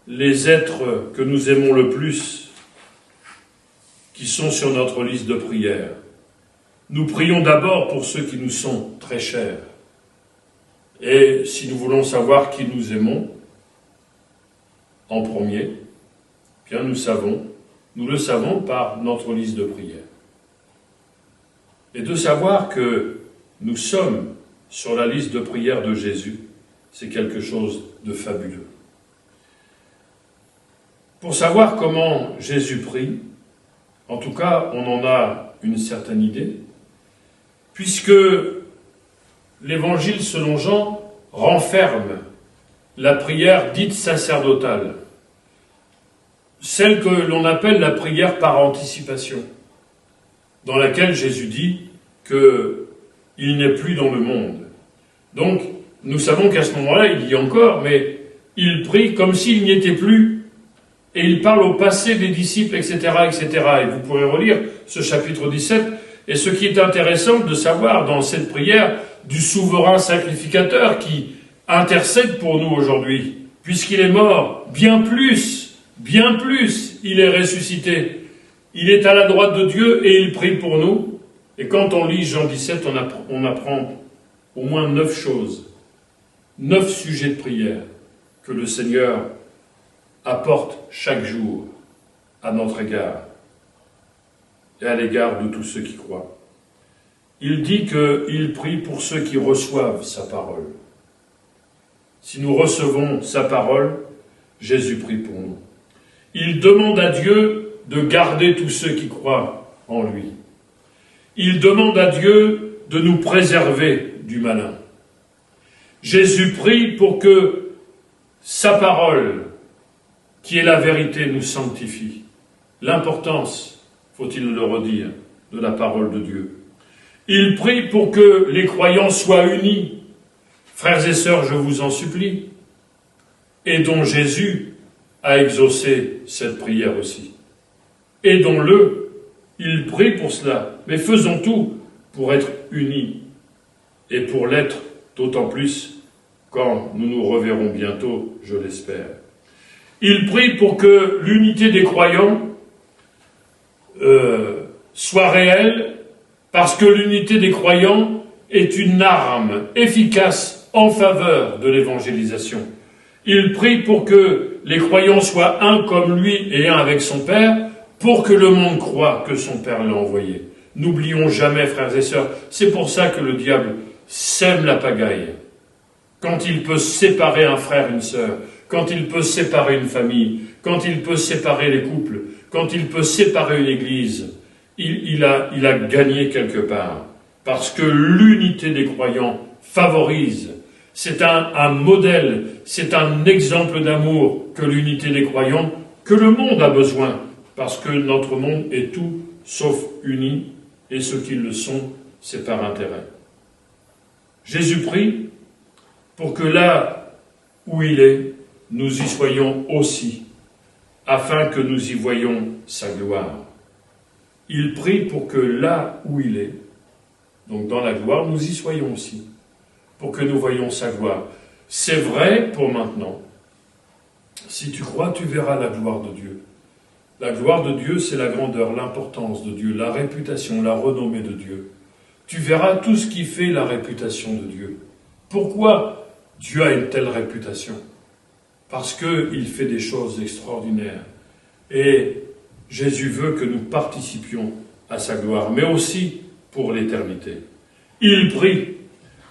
les êtres que nous aimons le plus qui sont sur notre liste de prière. Nous prions d'abord pour ceux qui nous sont très chers. Et si nous voulons savoir qui nous aimons en premier, bien nous le savons par notre liste de prière. Et de savoir que nous sommes sur la liste de prière de Jésus, c'est quelque chose de fabuleux. Pour savoir comment Jésus prie, en tout cas, on en a une certaine idée, puisque l'Évangile selon Jean renferme la prière dite sacerdotale, celle que l'on appelle la prière par anticipation, dans laquelle Jésus dit qu'il n'est plus dans le monde. Donc, nous savons qu'à ce moment-là, il dit encore, mais il prie comme s'il n'y était plus, et il parle au passé des disciples, etc., etc. Et vous pourrez relire ce chapitre 17, et ce qui est intéressant de savoir dans cette prière du souverain sacrificateur qui intercède pour nous aujourd'hui, puisqu'il est mort bien plus Bien plus, il est ressuscité. Il est à la droite de Dieu et il prie pour nous. Et quand on lit Jean 17, on apprend au moins 9 choses, 9 sujets de prière que le Seigneur apporte chaque jour à notre égard et à l'égard de tous ceux qui croient. Il dit qu'il prie pour ceux qui reçoivent sa parole. Si nous recevons sa parole, Jésus prie pour nous. Il demande à Dieu de garder tous ceux qui croient en lui. Il demande à Dieu de nous préserver du malin. Jésus prie pour que sa parole, qui est la vérité, nous sanctifie. L'importance, faut-il le redire, de la parole de Dieu. Il prie pour que les croyants soient unis. Frères et sœurs, je vous en supplie, et dont Jésus a exaucé cette prière aussi. Aidons-le, il prie pour cela, mais faisons tout pour être unis, et pour l'être d'autant plus quand nous nous reverrons bientôt, je l'espère. Il prie pour que l'unité des croyants soit réelle, parce que l'unité des croyants est une arme efficace en faveur de l'évangélisation. Il prie pour que les croyants soient un comme lui et un avec son Père, pour que le monde croie que son Père l'a envoyé. N'oublions jamais, frères et sœurs, c'est pour ça que le diable sème la pagaille. Quand il peut séparer un frère, une sœur, quand il peut séparer une famille, quand il peut séparer les couples, quand il peut séparer une église, il a gagné quelque part. Parce que l'unité des croyants favorise. C'est un modèle, c'est un exemple d'amour que l'unité des croyants, que le monde a besoin. Parce que notre monde est tout sauf uni, et ceux qui le sont, c'est par intérêt. Jésus prie pour que là où il est, nous y soyons aussi, afin que nous y voyions sa gloire. Il prie pour que là où il est, donc dans la gloire, nous y soyons aussi, pour que nous voyions sa gloire. C'est vrai pour maintenant. Si tu crois, tu verras la gloire de Dieu. La gloire de Dieu, c'est la grandeur, l'importance de Dieu, la réputation, la renommée de Dieu. Tu verras tout ce qui fait la réputation de Dieu. Pourquoi Dieu a une telle réputation? Parce qu'il fait des choses extraordinaires. Et Jésus veut que nous participions à sa gloire, mais aussi pour l'éternité. Il prie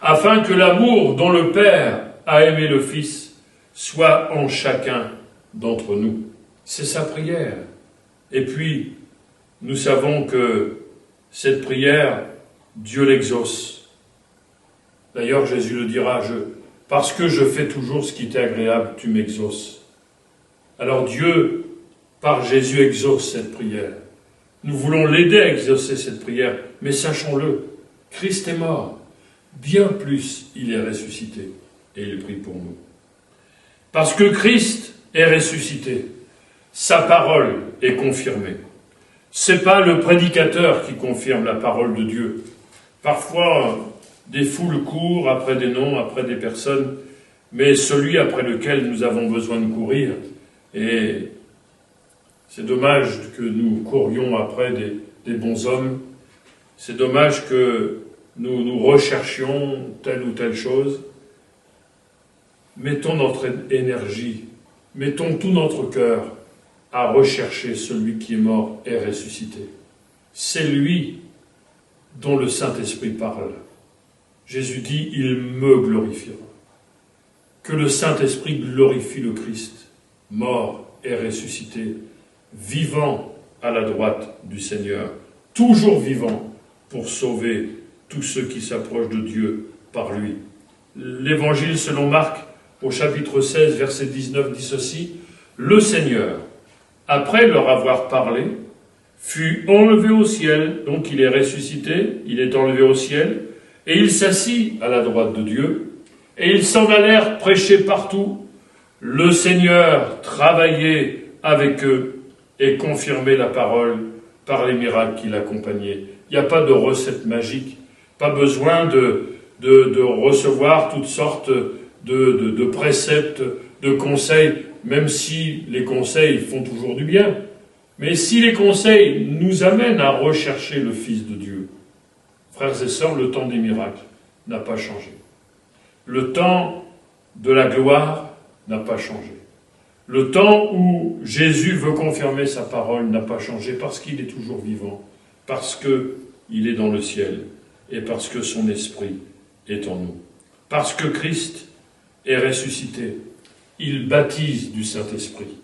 afin que l'amour dont le Père a aimé le Fils soit en chacun d'entre nous. C'est sa prière. Et puis, nous savons que cette prière, Dieu l'exauce. D'ailleurs, Jésus le dira, parce que je fais toujours ce qui t'est agréable, tu m'exauces. Alors Dieu, par Jésus, exauce cette prière. Nous voulons l'aider à exaucer cette prière, mais sachons-le, Christ est mort. Bien plus, il est ressuscité, et il prie pour nous. Parce que Christ est ressuscité, sa parole est confirmée. C'est pas le prédicateur qui confirme la parole de Dieu. Parfois, des foules courent après des noms, après des personnes, mais celui après lequel nous avons besoin de courir, et c'est dommage que nous courions après des bons hommes, c'est dommage que nous recherchions telle ou telle chose. Mettons notre énergie, mettons tout notre cœur à rechercher celui qui est mort et ressuscité. C'est lui dont le Saint-Esprit parle. Jésus dit, il me glorifiera. Que le Saint-Esprit glorifie le Christ, mort et ressuscité, vivant à la droite du Seigneur, toujours vivant pour sauver tous ceux qui s'approchent de Dieu par lui. L'Évangile selon Marc, au chapitre 16, verset 19, dit ceci, « Le Seigneur, après leur avoir parlé, fut enlevé au ciel, donc il est ressuscité, il est enlevé au ciel, et il s'assit à la droite de Dieu, et ils s'en allèrent prêcher partout. Le Seigneur travaillait avec eux et confirmait la parole par les miracles qui l'accompagnaient. » Il n'y a pas de recette magique, pas besoin de recevoir toutes sortes de préceptes, de conseils. même si les conseils font toujours du bien, mais si les conseils nous amènent à rechercher le Fils de Dieu, frères et sœurs, le temps des miracles n'a pas changé. Le temps de la gloire n'a pas changé. Le temps où Jésus veut confirmer sa parole n'a pas changé parce qu'il est toujours vivant, parce qu'il est dans le ciel et parce que son esprit est en nous. Parce que Christ est ressuscité, il baptise du Saint-Esprit.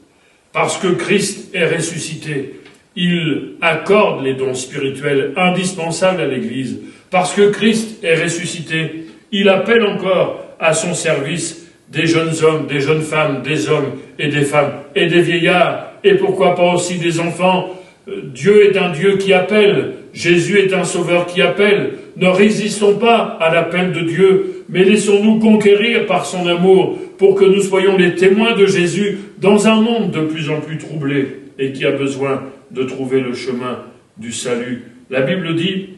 Parce que Christ est ressuscité, il accorde les dons spirituels indispensables à l'Église. Parce que Christ est ressuscité, il appelle encore à son service des jeunes hommes, des jeunes femmes, des hommes et des femmes, et des vieillards, et pourquoi pas aussi des enfants. Dieu est un Dieu qui appelle, Jésus est un sauveur qui appelle. Ne résistons pas à l'appel de Dieu, mais laissons-nous conquérir par son amour pour que nous soyons les témoins de Jésus dans un monde de plus en plus troublé et qui a besoin de trouver le chemin du salut. La Bible dit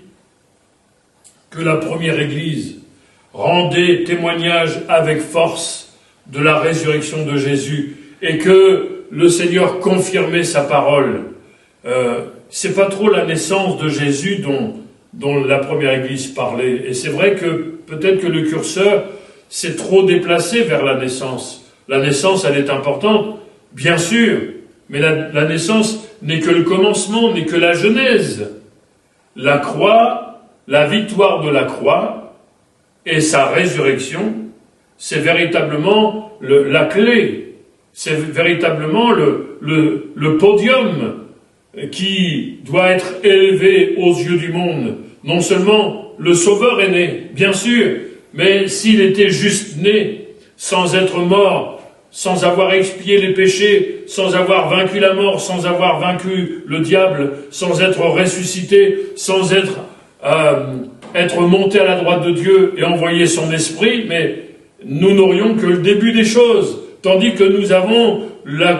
que la première Église rendait témoignage avec force de la résurrection de Jésus et que le Seigneur confirmait sa parole. C'est pas trop la naissance de Jésus dont la première Église parlait. Et c'est vrai que peut-être que le curseur s'est trop déplacé vers la naissance. La naissance, elle est importante, bien sûr, mais la naissance n'est que le commencement, n'est que la genèse. La croix, la victoire de la croix et sa résurrection, c'est véritablement la clé, c'est véritablement le podium qui doit être élevé aux yeux du monde. Non seulement le Sauveur est né, bien sûr, mais s'il était juste né, sans être mort, sans avoir expié les péchés, sans avoir vaincu la mort, sans avoir vaincu le diable, sans être ressuscité, sans être monté à la droite de Dieu et envoyer son esprit, mais nous n'aurions que le début des choses, tandis que nous avons la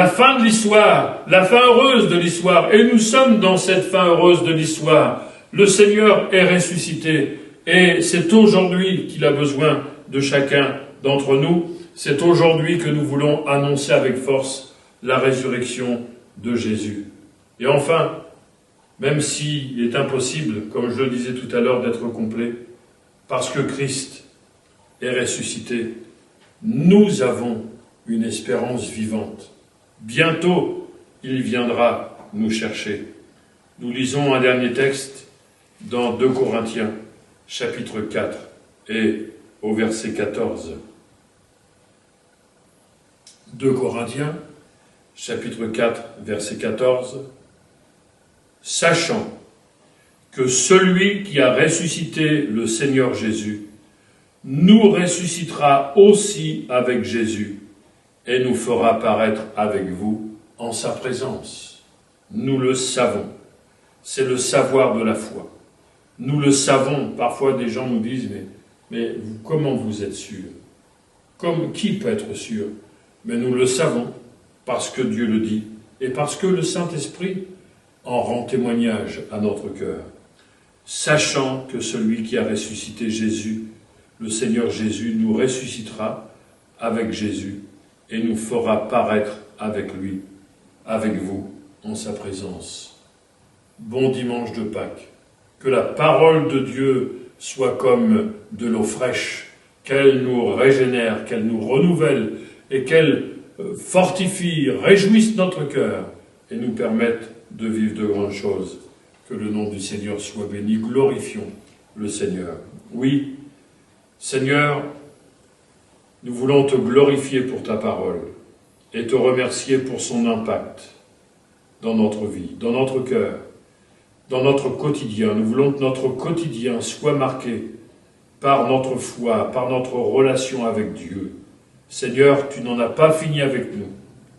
fin de l'histoire, la fin heureuse de l'histoire, et nous sommes dans cette fin heureuse de l'histoire. Le Seigneur est ressuscité, et c'est aujourd'hui qu'il a besoin de chacun d'entre nous. C'est aujourd'hui que nous voulons annoncer avec force la résurrection de Jésus. Et enfin, même s'il est impossible, comme je le disais tout à l'heure, d'être complet, parce que Christ est ressuscité, nous avons une espérance vivante. Bientôt, il viendra nous chercher. Nous lisons un dernier texte dans 2 Corinthiens, chapitre 4, et au verset 14. 2 Corinthiens, chapitre 4, verset 14. Sachant que celui qui a ressuscité le Seigneur Jésus nous ressuscitera aussi avec Jésus et nous fera paraître avec vous en sa présence. Nous le savons. C'est le savoir de la foi. Nous le savons. Parfois, des gens nous disent, mais comment vous êtes sûr? Qui peut être sûr? Mais nous le savons, parce que Dieu le dit, et parce que le Saint-Esprit en rend témoignage à notre cœur. Sachant que celui qui a ressuscité Jésus, le Seigneur Jésus, nous ressuscitera avec Jésus, et nous fera paraître avec lui, avec vous, en sa présence. Bon dimanche de Pâques. Que la parole de Dieu soit comme de l'eau fraîche, qu'elle nous régénère, qu'elle nous renouvelle et qu'elle fortifie, réjouisse notre cœur et nous permette de vivre de grandes choses. Que le nom du Seigneur soit béni. Glorifions le Seigneur. Oui, Seigneur, nous voulons te glorifier pour ta parole et te remercier pour son impact dans notre vie, dans notre cœur, dans notre quotidien. Nous voulons que notre quotidien soit marqué par notre foi, par notre relation avec Dieu. Seigneur, tu n'en as pas fini avec nous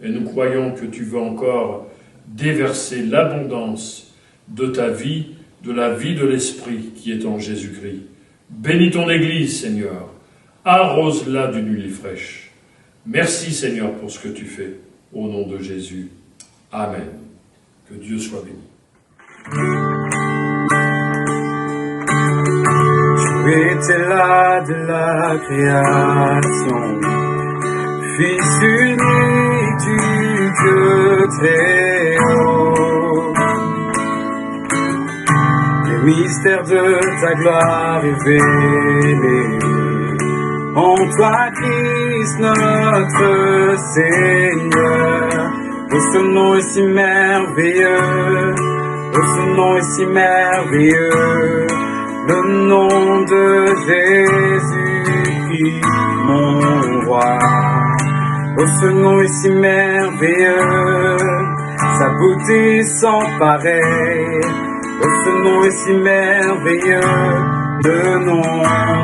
et nous croyons que tu veux encore déverser l'abondance de ta vie, de la vie de l'Esprit qui est en Jésus-Christ. Bénis ton Église, Seigneur. Arrose-la d'une huile fraîche. Merci, Seigneur, pour ce que tu fais. Au nom de Jésus. Amen. Que Dieu soit béni. Tu étais là de la création, Fils unique du Dieu très haut. Les mystères de ta gloire révélés en toi, Christ notre Seigneur. Oh, ce nom est si merveilleux, oh, ce nom est si merveilleux, le nom de Jésus-Christ, mon roi. Oh, ce nom est si merveilleux, sa beauté sans pareil. Oh, ce nom est si merveilleux, le nom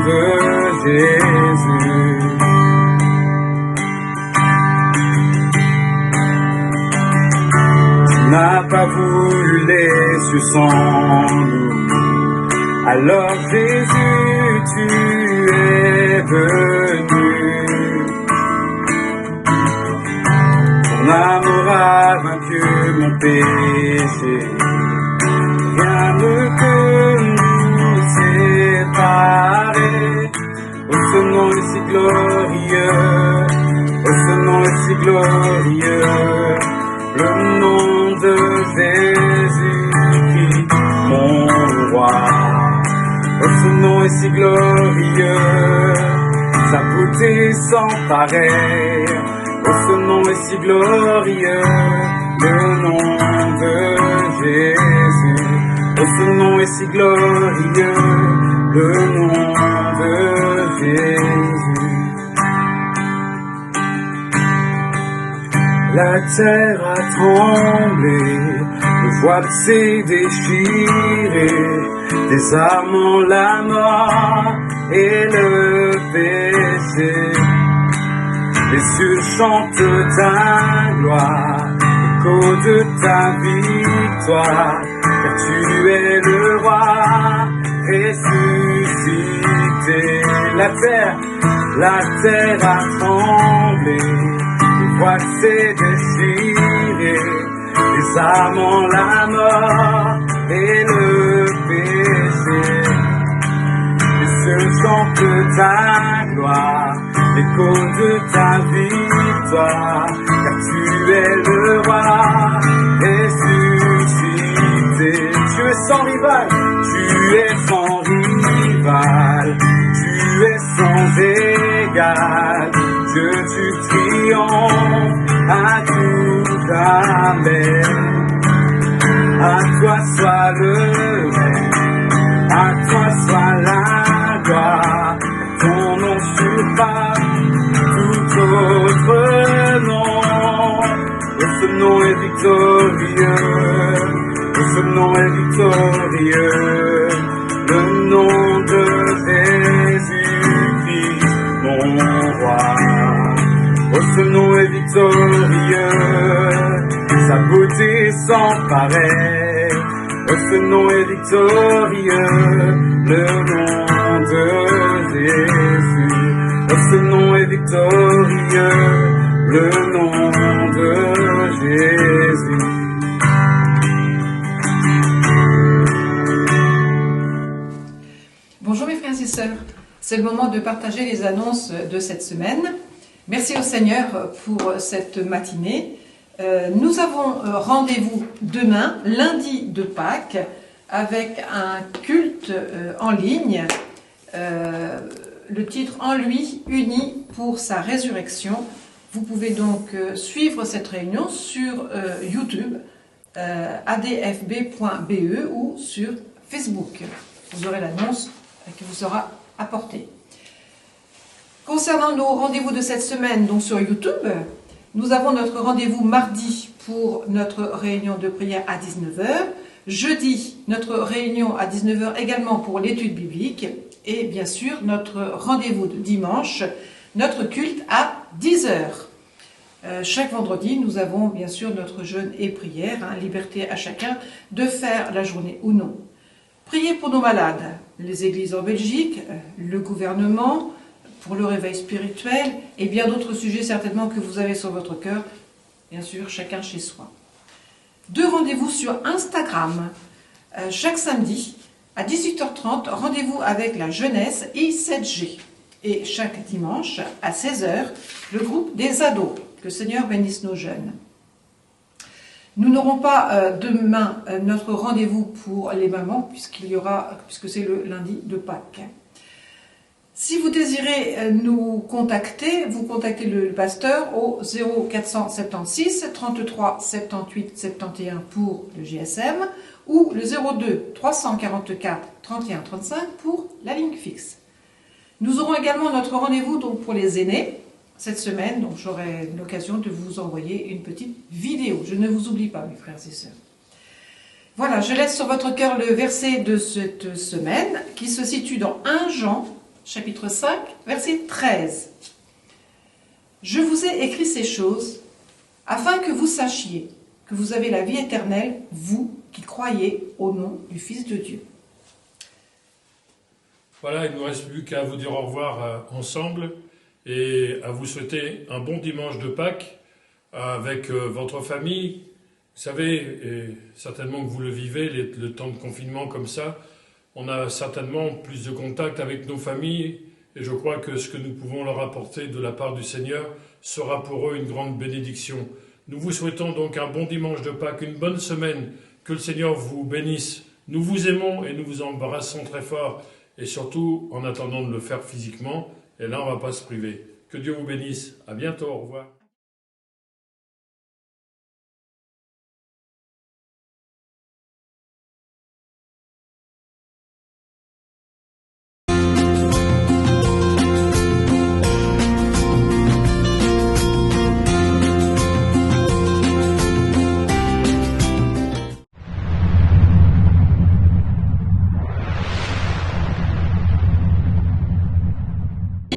de Jésus. Tu n'as pas voulu les cieux sans nous. Alors Jésus, tu es venu. Ton amour a vaincu mon péché. Rien ne peut nous séparer. Oh, ce nom est si glorieux. Oh, ce nom est si glorieux. Le nom de Jésus-Christ, mon roi. Oh, ce nom est si glorieux, sa beauté sans pareil. Oh, ce nom est si glorieux, le nom de Jésus. Oh, ce nom est si glorieux, le nom de Jésus. La terre a tremblé, le voile s'est déchiré, désarmant la mort et le péché. Les cieux chantent ta gloire, écho de ta victoire, car tu es le roi ressuscité. La terre a tremblé, le voile s'est déchiré, désarmant la mort et le péché. Les cieux chantent ta gloire, l'écho de ta victoire, car tu es le roi ressuscité. Tu es sans rival, tu es sans rival, tu es sans égal. Dieu, tu triomphes à tout jamais. À toi soit le règne, à toi soit la gloire. Ton nom surpasse tout autre nom. Oh, ce nom est victorieux, oh, ce nom est victorieux, le nom de Jésus-Christ, mon roi. Oh, ce nom est victorieux, sa beauté sans pareil. Oh, ce nom est victorieux, le nom de Jésus. Oh, ce nom est victorieux, le nom de Jésus. Bonjour mes frères et sœurs, c'est le moment de partager les annonces de cette semaine. Merci au Seigneur pour cette matinée. Nous avons rendez-vous demain, lundi de Pâques, avec un culte en ligne. Le titre « En lui, uni pour sa résurrection ». Vous pouvez donc suivre cette réunion sur YouTube, adfb.be ou sur Facebook. Vous aurez l'annonce qui vous sera apportée. Concernant nos rendez-vous de cette semaine, donc sur YouTube, nous avons notre rendez-vous mardi pour notre réunion de prière à 19h. Jeudi, notre réunion à 19h également pour l'étude biblique. Et bien sûr, notre rendez-vous de dimanche, notre culte à 10h. Chaque vendredi, nous avons bien sûr notre jeûne et prière, liberté à chacun de faire la journée ou non. Priez pour nos malades, les églises en Belgique, le gouvernement, pour le réveil spirituel et bien d'autres sujets certainement que vous avez sur votre cœur, bien sûr, chacun chez soi. 2 rendez-vous sur Instagram, chaque samedi à 18h30, rendez-vous avec la jeunesse I7G. Et chaque dimanche, à 16 h, le groupe des ados. Que le Seigneur bénisse nos jeunes. Nous n'aurons pas demain notre rendez-vous pour les mamans, puisque c'est le lundi de Pâques. Si vous désirez nous contacter, vous contactez le pasteur au 0476 33 78 71 pour le GSM ou le 02 344 31 35 pour la ligne fixe. Nous aurons également notre rendez-vous donc pour les aînés cette semaine, donc j'aurai l'occasion de vous envoyer une petite vidéo. Je ne vous oublie pas, mes frères et sœurs. Voilà, je laisse sur votre cœur le verset de cette semaine qui se situe dans 1 Jean, chapitre 5, verset 13. Je vous ai écrit ces choses afin que vous sachiez que vous avez la vie éternelle, vous qui croyez au nom du Fils de Dieu. Voilà, il ne nous reste plus qu'à vous dire au revoir ensemble et à vous souhaiter un bon dimanche de Pâques avec votre famille. Vous savez, et certainement que vous le vivez, le temps de confinement comme ça, on a certainement plus de contact avec nos familles et je crois que ce que nous pouvons leur apporter de la part du Seigneur sera pour eux une grande bénédiction. Nous vous souhaitons donc un bon dimanche de Pâques, une bonne semaine, que le Seigneur vous bénisse. Nous vous aimons et nous vous embrassons très fort et surtout en attendant de le faire physiquement. Et là, on ne va pas se priver. Que Dieu vous bénisse. À bientôt. Au revoir.